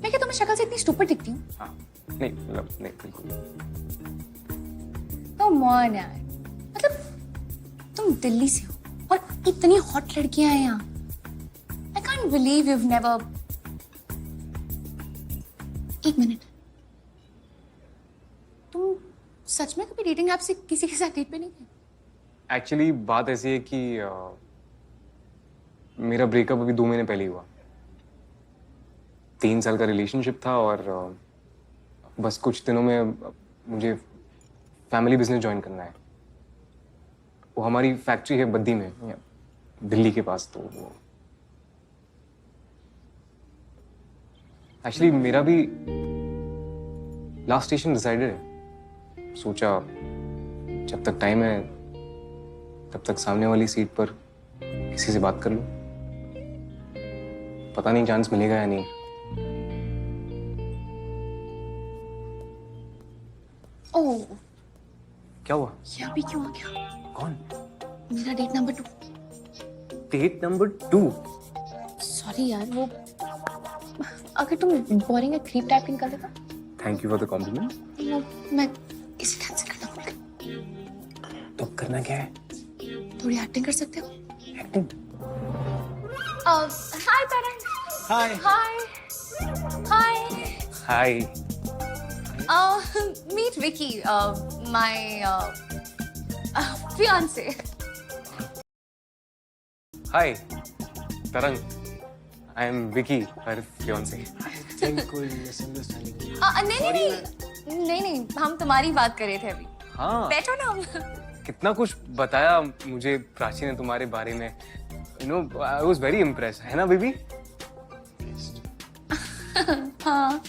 मैं क्या तुम्हें शक्ल से इतनी स्टूपिड दिखती हूँ? हाँ नहीं मतलब नहीं बिल्कुल। Come on यार, मतलब तुम दिल्ली से हो और इतनी हॉट लड़कियां हैं यहाँ। I can't believe you've never। एक मिनट, तुम सच में कभी डेटिंग ऐप से किसी के साथ डेट पे नहीं गए? एक्चुअली बात ऐसी है कि मेरा ब्रेकअप अभी 2 महीने पहले ही हुआ। 3 साल का रिलेशनशिप था और बस कुछ दिनों में मुझे फैमिली बिजनेस ज्वाइन करना है। वो हमारी फैक्ट्री है बद्दी में, दिल्ली के पास। तो वो एक्चुअली मेरा भी लास्ट स्टेशन डिसाइडेड है। सोचा जब तक टाइम है तब तक सामने वाली सीट पर किसी से बात कर लूं। पता नहीं चांस मिलेगा या नहीं। ओह क्या हुआ? ये अभी क्यों आ गया? कौन? मेरा date number 2। Date number 2? Sorry यार, वो अगर तुम बोरिंग या क्रीप टाइप की निकल देता। Thank you for the compliment. मैं इसे कैंसिल करना भूल गई। तो करना क्या है? थोड़ी एक्टिंग कर सकते हो? Acting? Hi parents. Hi. Hi hi. Hi. Meet Vicky, my fiance. Hi, Tarang. I am Vicky, her fiance. नहीं, हम तुम्हारी बात कर रहे थे अभी. हाँ. बैठो ना. कितना कुछ बताया मुझे प्राची ने तुम्हारे बारे में. You know, I was very impressed. है ना बेबी? हाँ.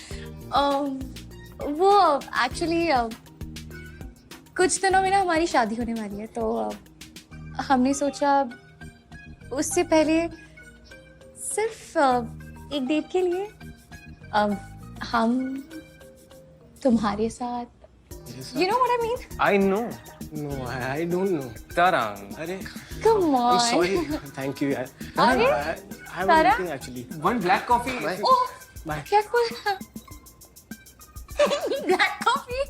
वो एक्चुअली कुछ दिनों में ना हमारी शादी होने वाली है, तो हमने सोचा उससे पहले सिर्फ एक डेट के लिए हम तुम्हारे साथ, you know what I mean? I know. No, I don't know. Tarang. अरे Come on. sorry. Thank you यार. अरे I was Tara? looking actually. One black coffee. Oh, Bye. क्या कोई black coffee?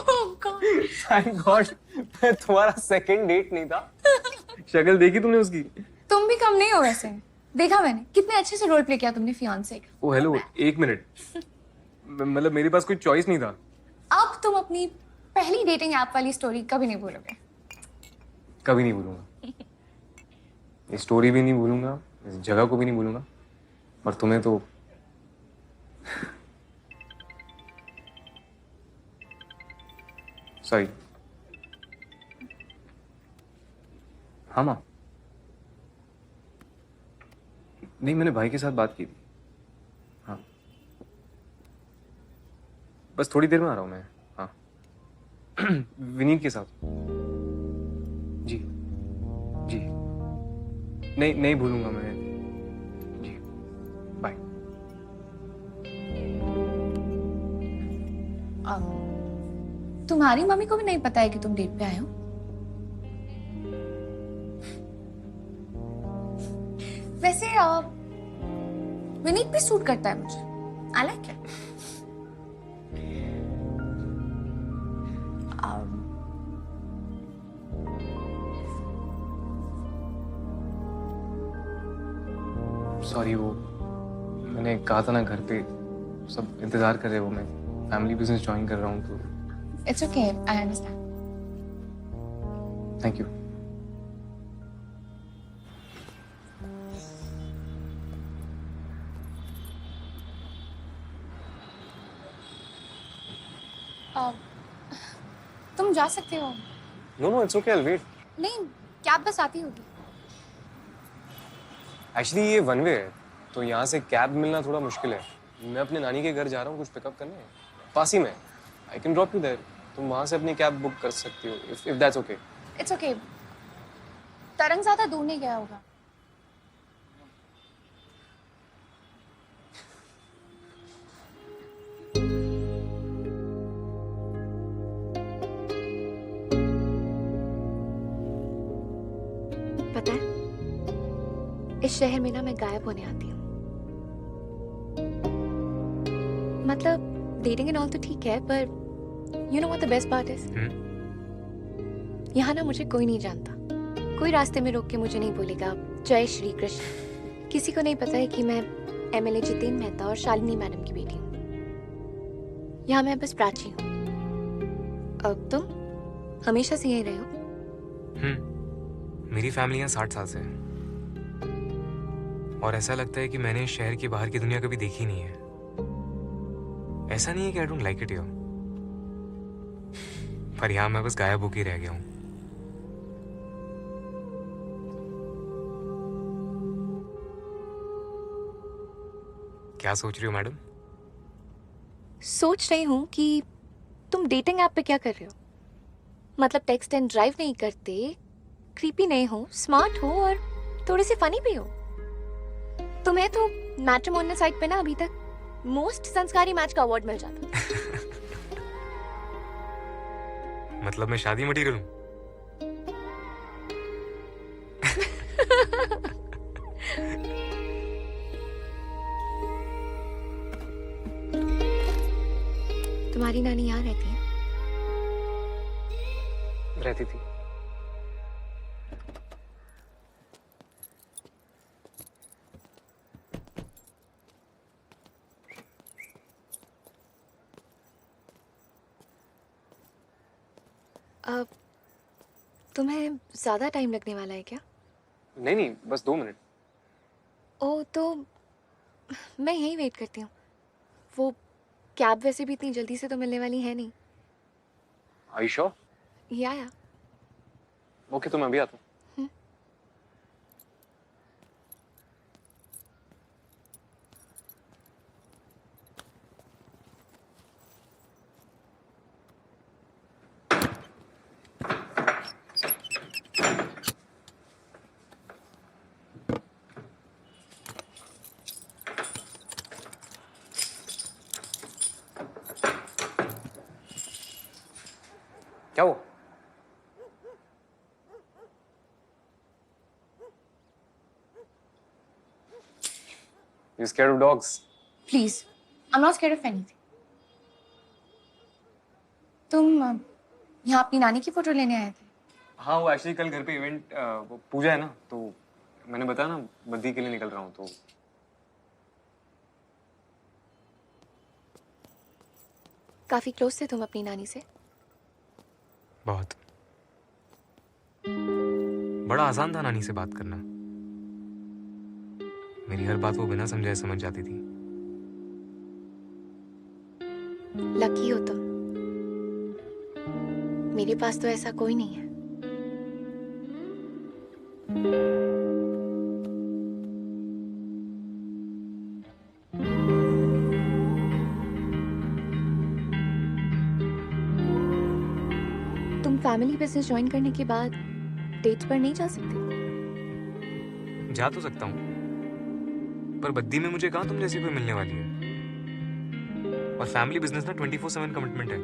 Oh God. Thank God. तुम्हारा second date नहीं था. शक्ल देखी तुमने उसकी? तुम भी कम नहीं हो वैसे. देखा मैंने, कितने अच्छे से रोल प्ले किया तुमने फियांसे का. ओ हेलो, एक मिनट. मतलब मेरे पास कोई चॉइस नहीं था. अब तुम अपनी पहली डेटिंग ऐप वाली स्टोरी कभी नहीं भूलोगे. कभी नहीं भूलूंगा. ये स्टोरी भी नहीं भूलूंगा, इस जगह को भी नहीं भूलूंगा. और तुम्हें तो सॉरी. हाँ माँ. नहीं, मैंने भाई के साथ बात की थी. हाँ, बस थोड़ी देर में आ रहा हूँ मैं. हाँ. विनीत के साथ. जी जी. नहीं भूलूंगा मैं. जी, बाय. तुम्हारी मम्मी को भी नहीं पता है कि तुम डेट पे आए हो. वैसे विनीत भी सूट करता है मुझे. I like it. सॉरी, वो मैंने कहा था ना, घर पे सब इंतजार कर रहे हो. मैं फैमिली बिजनेस ज्वाइन कर रहा हूँ तो. It's okay, I understand. Thank you. तुम जा सकते हो. No, it's okay, I will wait. नहीं, कैब बस आती होगी. एक्चुअली ये वन वे है, तो यहाँ से कैब मिलना थोड़ा मुश्किल है. मैं अपने नानी के घर जा रहा हूँ कुछ पिकअप करने. पास ही में. I can drop you there. तुम वहाँ से अपनी कैब बुक कर सकती हो, if that's okay. It's okay. Tarang ज्यादा दूर नहीं गया होगा. पता है, इस शहर में ना मैं गायब होने आती हूँ. मतलब डेटिंग एंड ऑल तो ठीक है, पर you know what the best part is? यहाँ ना मुझे कोई नहीं जानता. कोई रास्ते में रोक के मुझे नहीं बोलेगा जय श्री कृष्ण. किसी को नहीं पता है कि मैं एमएलए जितेन मेहता और शालिनी मैडम की बेटी हूँ. यहाँ मैं बस प्राची हूँ. अब तुम हमेशा से यहीं रहे हो? मेरी फैमिली यहाँ 60 साल से है. और ऐसा लगता है कि मैंने इस शहर के बाहर की दुनिया कभी देखी नहीं है. ऐसा नहीं है कि I don't like it here, पर यहाँ मैं बस गायब होके रह गया हूँ. क्या सोच रही हो मैडम? सोच रही हूँ कि तुम डेटिंग ऐप पे क्या कर रहे हो. मतलब टेक्स्ट एंड ड्राइव नहीं करते, क्रीपी नहीं हो, स्मार्ट हो और थोड़े से फनी भी हो. तुम्हें तो मैट्रिमोनियल साइट पे ना अभी तक मोस्ट संस्कारी मैच का अवार्ड मिल जाता. मतलब मैं शादी मटीरियल हूँ? तुम्हारी नानी यहाँ रहती है? रहती थी. अब तुम्हें ज़्यादा टाइम लगने वाला है क्या? नहीं नहीं, बस 2 मिनट। ओ तो मैं यहीं वेट करती हूँ। वो कैब वैसे भी इतनी जल्दी से तो मिलने वाली है नहीं। Are you sure? या ओके, तो मैं अभी आता हूँ। क्या हुआ? You scared of dogs? Please, I am not scared of anything. तुम यहाँ अपनी नानी की फोटो लेने आए थे? हाँ, वो एक्चुअली कल घर पे इवेंट, वो पूजा है ना, तो मैंने बताया ना बद्दी के लिए निकल रहा हूँ, तो काफ़ी क्लोज थे तुम अपनी नानी से? बहुत। बड़ा आसान था नानी से बात करना। मेरी हर बात वो बिना समझाए समझ जाती थी। लकी हो तुम। मेरे पास तो ऐसा कोई नहीं है। तुम फैमिली बिजनेस ज्वाइन करने के बाद डेट्स पर नहीं जा सकते? जा तो सकता हूँ, पर बद्दी में मुझे कहाँ तुम जैसी कोई मिलने वाली है। और फैमिली बिजनेस ना 24/7 कमिटमेंट है।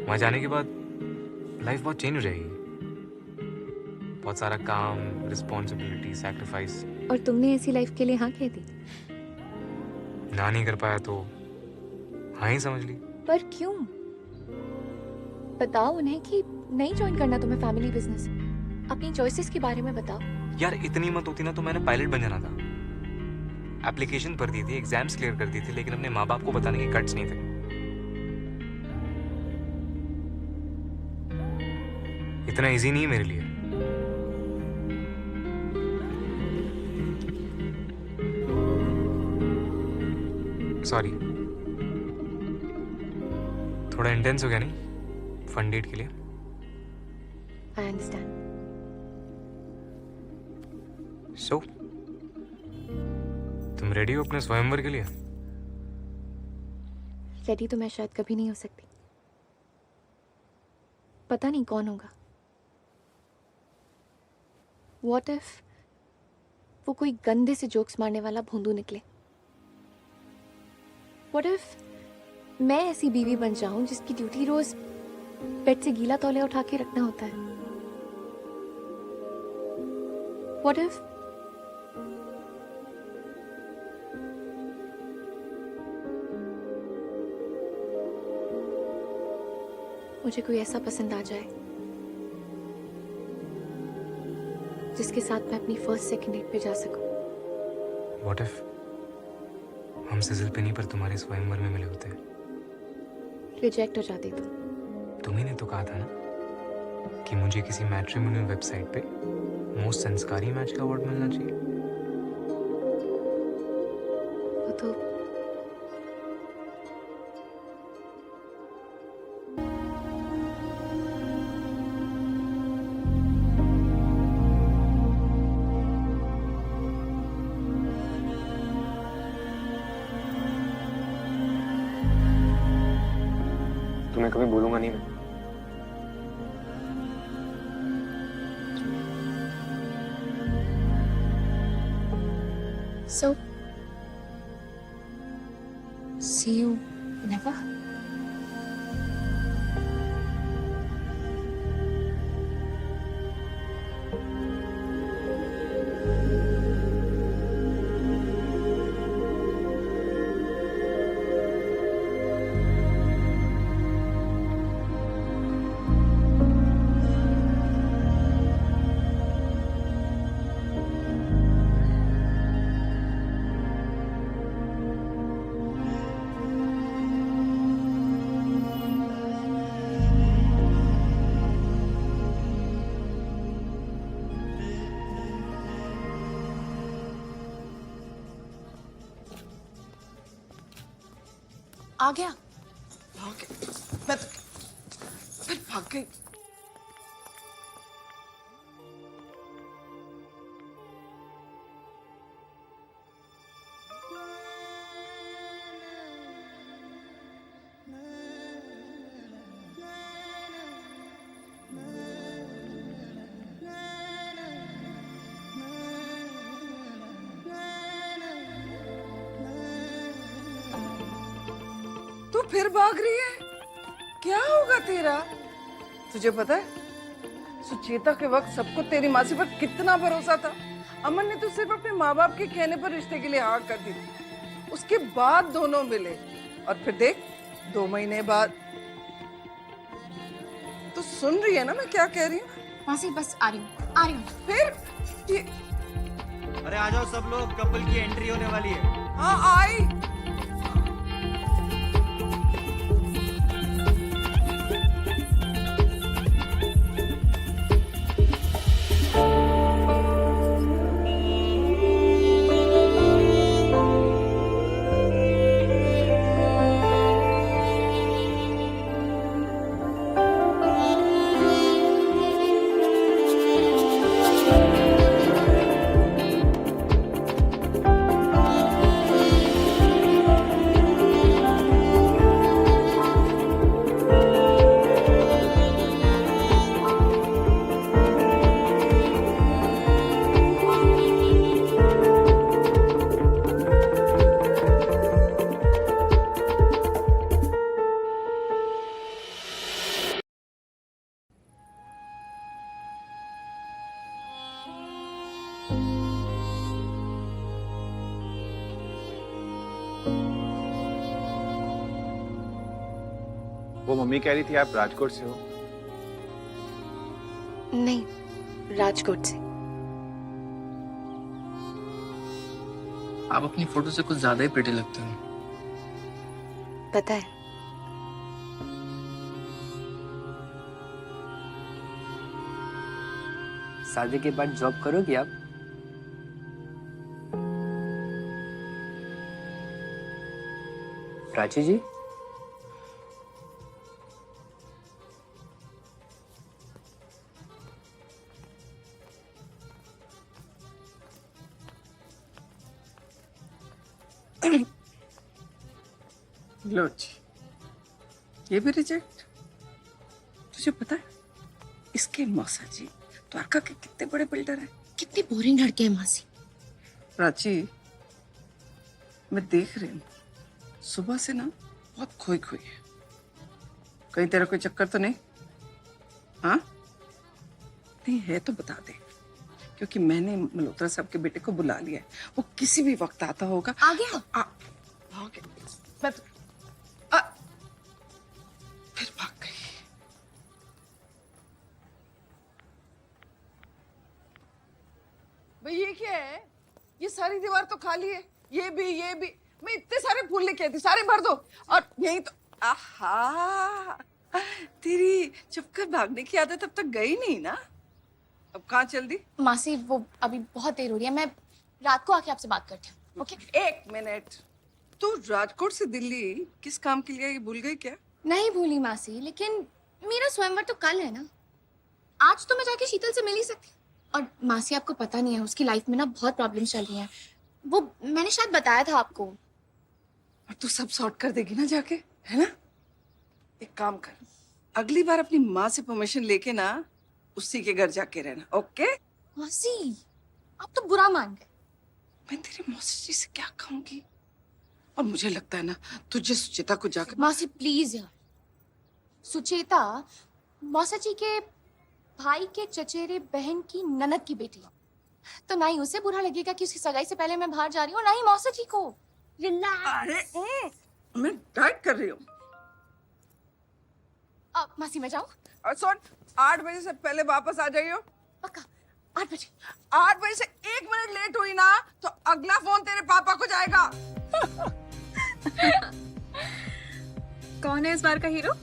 वहां जाने के बाद लाइफ बहुत चेंज हो जाएगी। बहुत सारा काम, रिस्पॉन्सिबिलिटी, सैक्रिफाइस। और तुमने ऐसी लाइफ के लिए हाँ कह दी? ना नहीं कर पाया तो हाँ ही समझ ली। पर क्यों? बताओ उन्हें कि नहीं ज्वाइन करना तुम्हें फैमिली बिजनेस। अपनी चॉइसेस के बारे में बताओ। यार इतनी मत होती ना तो मैंने पायलट बन जाना था। एप्लीकेशन भर दी थी, एग्जाम्स क्लियर कर दी थी, लेकिन अपने माँ बाप को बताने के गट्स नहीं थे। इतना इजी नहीं है मेरे लिए। सॉरी, थोड़ा इंटेंस हो गया नहीं फन डेट के लिए? I understand. सो तुम रेडी हो अपने स्वयंवर के लिए? रेडी तो मैं शायद कभी नहीं हो सकती। पता नहीं कौन होगा। What if वो कोई गंदे से जोक्स मारने वाला भोंदू निकले? What if मैं ऐसी बीवी बन जाऊं जिसकी ड्यूटी रोज बेड से गीला तौलिया उठा के रखना होता है? What if मुझे कोई ऐसा पसंद आ जाए जिसके साथ मैं अपनी फर्स्ट सेकंड डेट पे जा सकूं? What if हम सिजिल पे नहीं पर तुम्हारे स्वयंवर में मिले होते? रिजेक्ट हो जाती तुम। तुम्ही ने तो कहा था ना कि मुझे किसी मैट्रिमोनियल वेबसाइट पे मोस्ट संस्कारी मैच का अवार्ड मिलना चाहिए। वो तो तुम्हें कभी भूलूंगा नहीं मैं। So, see you never? आ गया। भाग गई। मैं तो फिर भाग गई। तू फिर भाग रही है? क्या होगा तेरा? तुझे पता है सुचेता के वक्त सबको तेरी मासी पर कितना भरोसा था। अमन ने तो सिर्फ अपने माँ बाप के कहने पर रिश्ते के लिए हाँ कर दी थी। उसके बाद दोनों मिले और फिर देख 2 महीने बाद। तो सुन रही है ना मैं क्या कह रही हूँ? मासी बस आ रही हूँ। फिर ये अरे आ जाओ सब लोग, कपल की एंट्री होने वाली है। हाँ आई। वो मम्मी कह रही थी आप राजकोट से हो। नहीं, राजकोट से। आप अपनी फोटो से कुछ ज्यादा ही प्रिटी लगते हो। पता है, शादी के बाद जॉब करोगी आप? प्राची जी, लो जी, ये भी रिजेक्ट। तुझे पता है इसके मौसा जी द्वारका के कितने बड़े बिल्डर हैं। कितनी बोरिंग लड़के हैं मासी। प्राची, मैं देख रही हूँ सुबह से ना बहुत खोई खोई है। कहीं तेरा कोई चक्कर तो नहीं? हाँ नहीं है तो बता दे, क्योंकि मैंने मल्होत्रा साहब के बेटे को बुला लिया है। वो किसी भी वक्त आता होगा। आ गया। भाग गई। मैं तो फिर भाग गई। भाई ये क्या है? ये सारी दीवार तो खाली है। ये भी मैं इतने सारे फूल लेके आई थी, सारे भर दो। और यही तो आहा, तेरी चुपकर भागने की आदत अब तक गई नहीं ना? अब कहाँ चल दी? मासी वो अभी बहुत देर हो रही है, मैं रात को आके आपसे बात करती हूँ। ओके? 1 मिनट। तू राजकोट से दिल्ली किस काम के लिए ये भूल गई क्या? नहीं भूली मासी, लेकिन मेरा स्वयंवर तो कल है ना। आज तो मैं जाके शीतल से मिल ही सकती। और मासी आपको पता नहीं है, उसकी लाइफ में ना बहुत प्रॉब्लम्स चल रही हैं। वो मैंने शायद बताया था आपको। और तू सब सॉर्ट कर देगी ना जाके, है ना? एक काम कर, अगली बार अपनी माँ से परमिशन लेके ना उसी के घर जाके रहना। ओके? मासी आप तो बुरा मान गए। मैं तेरी मौसी जी से क्या कहूंगी? और मुझे लगता है ना तुझे सुचेता को जाकर। मासी प्लीज यार, सुचेता मौसा जी के भाई के चचेरे बहन की ननद की बेटी, तो ना ही उसे बुरा लगेगा कि उसकी सगाई से पहले मैं बाहर जा रही हूँ, ना ही मौसा जी को। अरे मैं डाइट कर रही हूँ। मासी मैं जाऊँ? और सुन, 8 बजे से पहले वापस आ जाइयो। पक्का 8 बजे? 8 बजे से 1 मिनट लेट हुई ना तो अगला फोन तेरे पापा को जाएगा। कौन है इस बार का hero?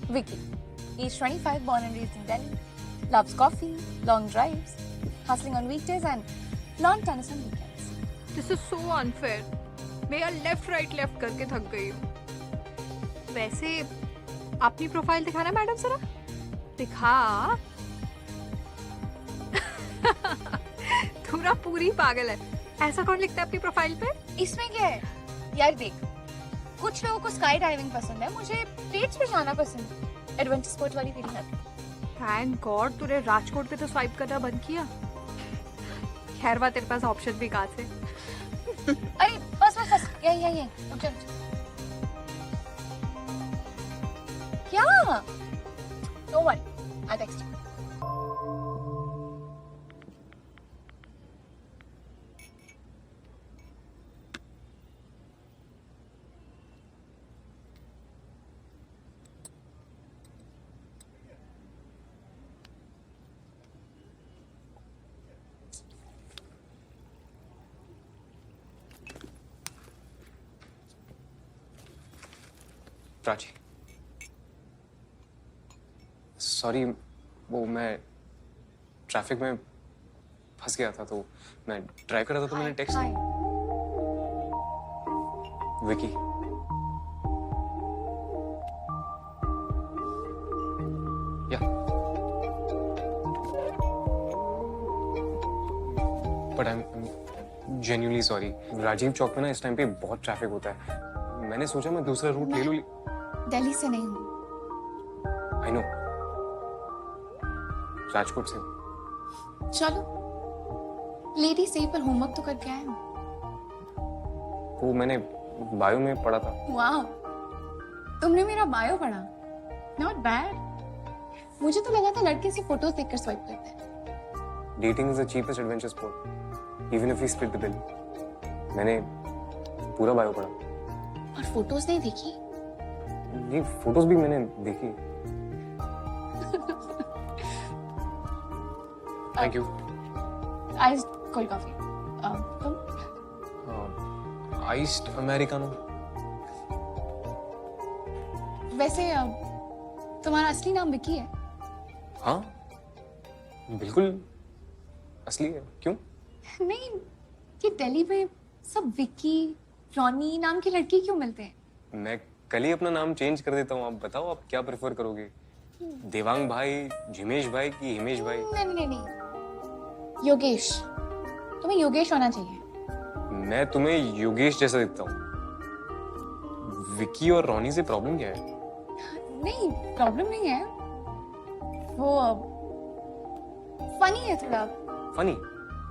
Vicky. Age 25, born and raised in Delhi. Loves coffee, long drives, hustling on weekdays and lawn tennis on weekends. This is so unfair. मैं यार लेफ्ट करके थक गई हूँ। वैसे अपनी प्रोफाइल दिखाना मैडम जरा, दिखा। तू ना पूरी पागल है, ऐसा कौन लिखता है अपनी प्रोफाइल पे? इसमें क्या है यार, देख कुछ लोगों को स्काई डाइविंग पसंद है, मुझे डेट्स पे जाना पसंद है, एडवेंचर स्पोर्ट वाली फीलिंग आती है। थैंक गॉड तूने राजकोट पे तो स्वाइप करना बंद किया। खैर बात, तेरे पास ऑप्शन भी कहाँ से? अरे बस बस बस, यही रुक जा। क्या? No worry, I text you. Prachi, sorry, वो मैं ट्रैफिक में फंस गया था, तो मैं ड्राइव कर रहा था, तो मैंने text. Vicky, yeah but I am genuinely sorry. Rajiv Chowk में ना इस टाइम पे बहुत ट्रैफिक होता है, मैंने सोचा मैं दूसरा रूट ले लूं। दिल्ली से नहीं हूँ। आई नो, राजकोट से। चलो लेडी से पर होमवर्क तो करके आए हो। वो मैंने बायो में पढ़ा था। वाह, तुमने मेरा बायो पढ़ा? Not bad. मुझे तो लगा था लड़के से फोटोज देखकर स्वाइप करते हैं। Dating is the cheapest adventure sport, even if we split the bill. मैंने पूरा बायो पढ़ा। और फोटोज नहीं देखी? ये फोटोज भी मैंने देखी। Thank you. Iced cold coffee. तुम? Iced americano. वैसे तुम्हारा असली नाम विकी है? हाँ, बिल्कुल असली है। क्यों? नहीं, ये दिल्ली में सब विकी, रॉनी नाम की लड़की क्यों मिलते हैं? मैं कल ही अपना नाम चेंज कर देता हूँ। आप बताओ, आप क्या प्रेफर करोगे? देवांग भाई, जिमेश भाई की हिमेश भाई? नहीं, योगेश। तुम्हें योगेश होना चाहिए। मैं तुम्हें योगेश जैसा दिखता हूँ। विकी और रॉनी से प्रॉब्लम क्या है? नहीं, प्रॉब्लम नहीं है, वो फनी है थोड़ा। फनी?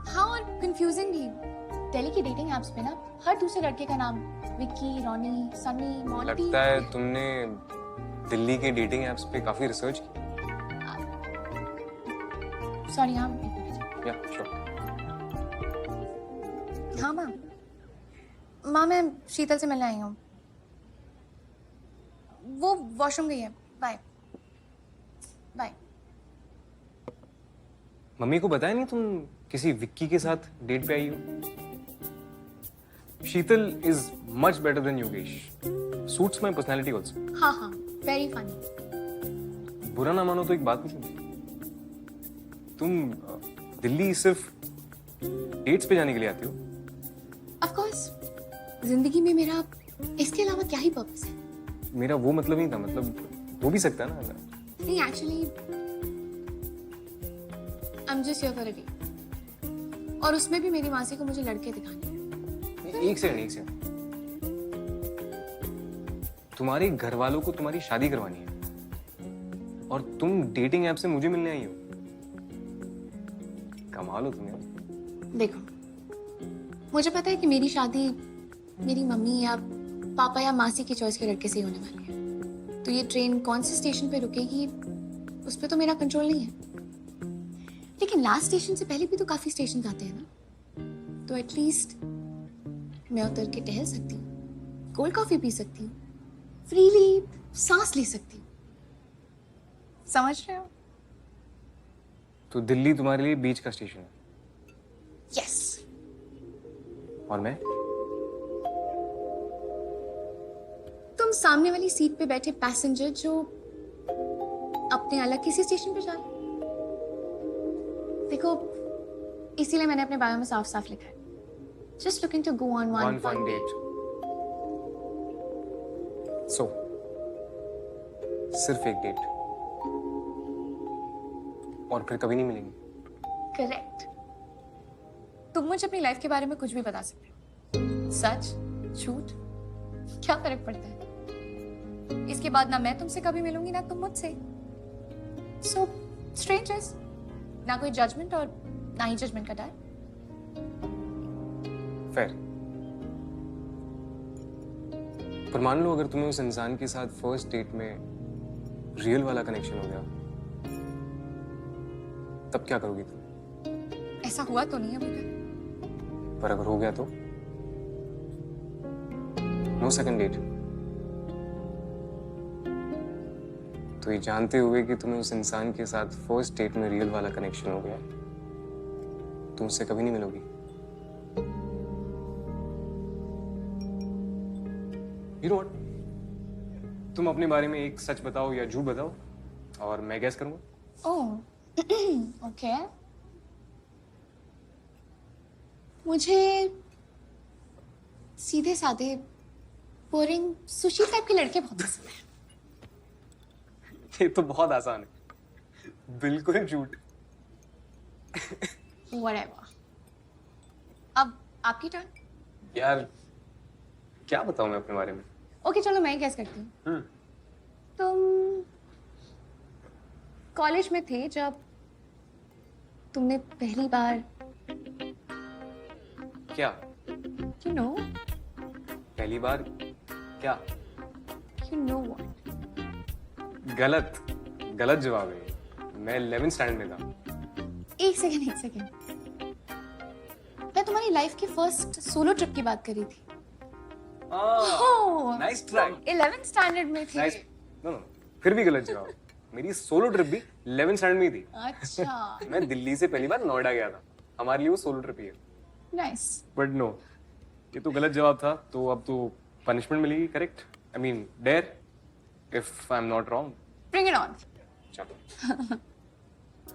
हाँ, और कंफ्यूजिंग भी। दिल्ली की डेटिंग एप्स पे ना हर दूसरे लड़के का नाम विकी, रॉनी, सनी, मॉन्टी। लगता है तुमने दिल्ली के डेटिंग एप्स पे काफी रिसर्च की। सॉरी, हाँ। या श्योर। हाँ माँ, मैं शीतल से मिलने आई हूँ। वो वॉशरूम गई है। Bye bye. मम्मी को बताया नहीं तुम किसी विक्की के साथ डेट पे आई हो? Sheetal is much better than Yogesh, suits my personality also. हाँ, वेरी फनी। बुरा ना मानो तो एक बात पूछूं, तुम दिल्ली सिर्फ डेट्स पे जाने के लिए आती हो? ऑफ कोर्स, जिंदगी में मेरा इसके अलावा क्या ही पर्पस है? मेरा वो मतलब नहीं था, मतलब हो भी सकता है ना। नहीं, actually I am just here for a date, और उसमें भी मेरी मासी को मुझे लड़के दिखाने हैं। एक सेकंड। तुम्हारे घर वालों को तुम्हारी शादी करवानी है और तुम डेटिंग ऐप से मुझे मिलने आई हो? कमाल हो तुम यार। देखो, मुझे पता है कि मेरी शादी मेरी मम्मी या पापा या मासी की चॉइस के लड़के से ही होने वाली है, तो ये ट्रेन कौन से स्टेशन पे रुकेगी उस पर तो मेरा कंट्रोल नहीं है। लेकिन लास्ट स्टेशन से पहले भी तो काफी स्टेशन आते हैं ना, तो एटलीस्ट मैं उतर के टहल सकती हूँ, कोल्ड कॉफी पी सकती हूँ, फ्रीली सांस ले सकती हूँ। समझ रहे हो? तो दिल्ली तुम्हारे लिए बीच का स्टेशन है? यस। और मैं? तुम सामने वाली सीट पे बैठे पैसेंजर जो अपने अलग किसी स्टेशन पे जा रहे। देखो, इसीलिए मैंने अपने बायो में साफ साफ लिखा है, just looking to go on one fun date. So सिर्फ एक डेट और फिर कभी नहीं मिलेंगे? करेक्ट। तुम मुझे अपनी लाइफ के बारे में कुछ भी बता सकते हो, सच झूठ, क्या फर्क पड़ता है? इसके बाद ना मैं तुमसे कभी मिलूंगी ना तुम मुझसे। सो स्ट्रेंजर्स, ना कोई जजमेंट और ना ही जजमेंट का डर। फेयर। पर मान लो अगर तुम्हें उस इंसान के साथ फर्स्ट डेट में रियल वाला कनेक्शन हो गया, तब क्या करोगी तुम? ऐसा हुआ तो नहीं अभी तक। पर अगर हो गया तो? No second date. तो ये जानते हुए कि तुम्हें उस इंसान के साथ फर्स्ट डेट में रियल वाला कनेक्शन हो गया, तुम उससे कभी नहीं मिलोगी। You know what? तुम अपने बारे में एक सच बताओ या झूठ बताओ और मैं गैस करूंगा। Oh okay. मुझे सीधे साधे बोरिंग सुशी टाइप के लड़के बहुत पसंद है। ये तो बहुत आसान है, बिल्कुल झूठ। Whatever. अब आपकी टर्न। यार क्या बताऊं मैं अपने बारे में? ओके चलो मैं गैस करती हूँ। तुम कॉलेज में थे जब तुमने पहली बार क्या? यू नो पहली बार क्या? You know what. गलत गलत जवाब है। मैं 11th स्टैंडर्ड में था। एक सेकेंड। मैं तुम्हारी लाइफ की फर्स्ट सोलो ट्रिप की बात कर रही थी। Nice try. 11th स्टैंडर्ड में थे। नाइस। नो नो, फिर भी गलत जवाब। मेरी सोलो ट्रिप भी 11th स्टैंडर्ड में ही थी। अच्छा। मैं दिल्ली से पहली बार नोएडा गया था। हमारे लिए वो सोलो ट्रिप ही है। नाइस। बट नो, ये तो गलत जवाब था, तो अब तो पनिशमेंट मिलेगी। Correct? I mean dare, if I am not wrong. Bring it on. चलो।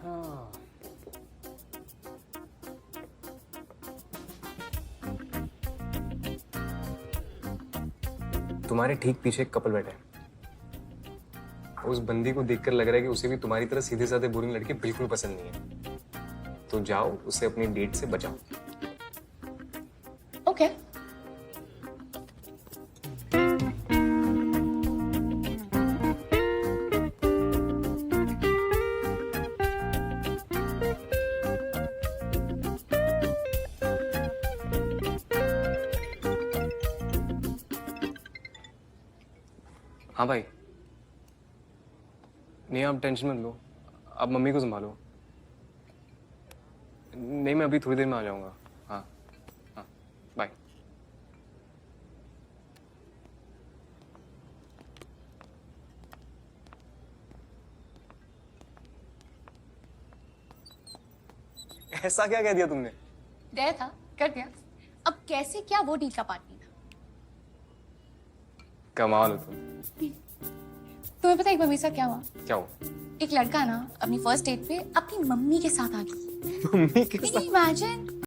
हाँ। तुम्हारे ठीक पीछे एक कपल बैठे हैं। उस बंदी को देखकर लग रहा है कि उसे भी तुम्हारी तरह सीधे साधे बोरिंग लड़के बिल्कुल पसंद नहीं है। तो जाओ उसे अपनी डेट से बचाओ। ओके। हाँ भाई। नहीं आप टेंशन मत लो, आप मम्मी को संभालो। नहीं मैं अभी थोड़ी देर में आ जाऊंगा। हाँ हाँ बाय। ऐसा क्या कह दिया तुमने? डर था, कर दिया। अब कैसे क्या वो डील का पार्ट नहीं था। कमाल हो तुम। तुम्हें पता है एक बार मेरे साथ क्या हुआ? क्या हो? एक लड़का ना अपनी फर्स्ट डेट पे अपनी मम्मी के साथ आ गया। मम्मी के साथ? इमेजिन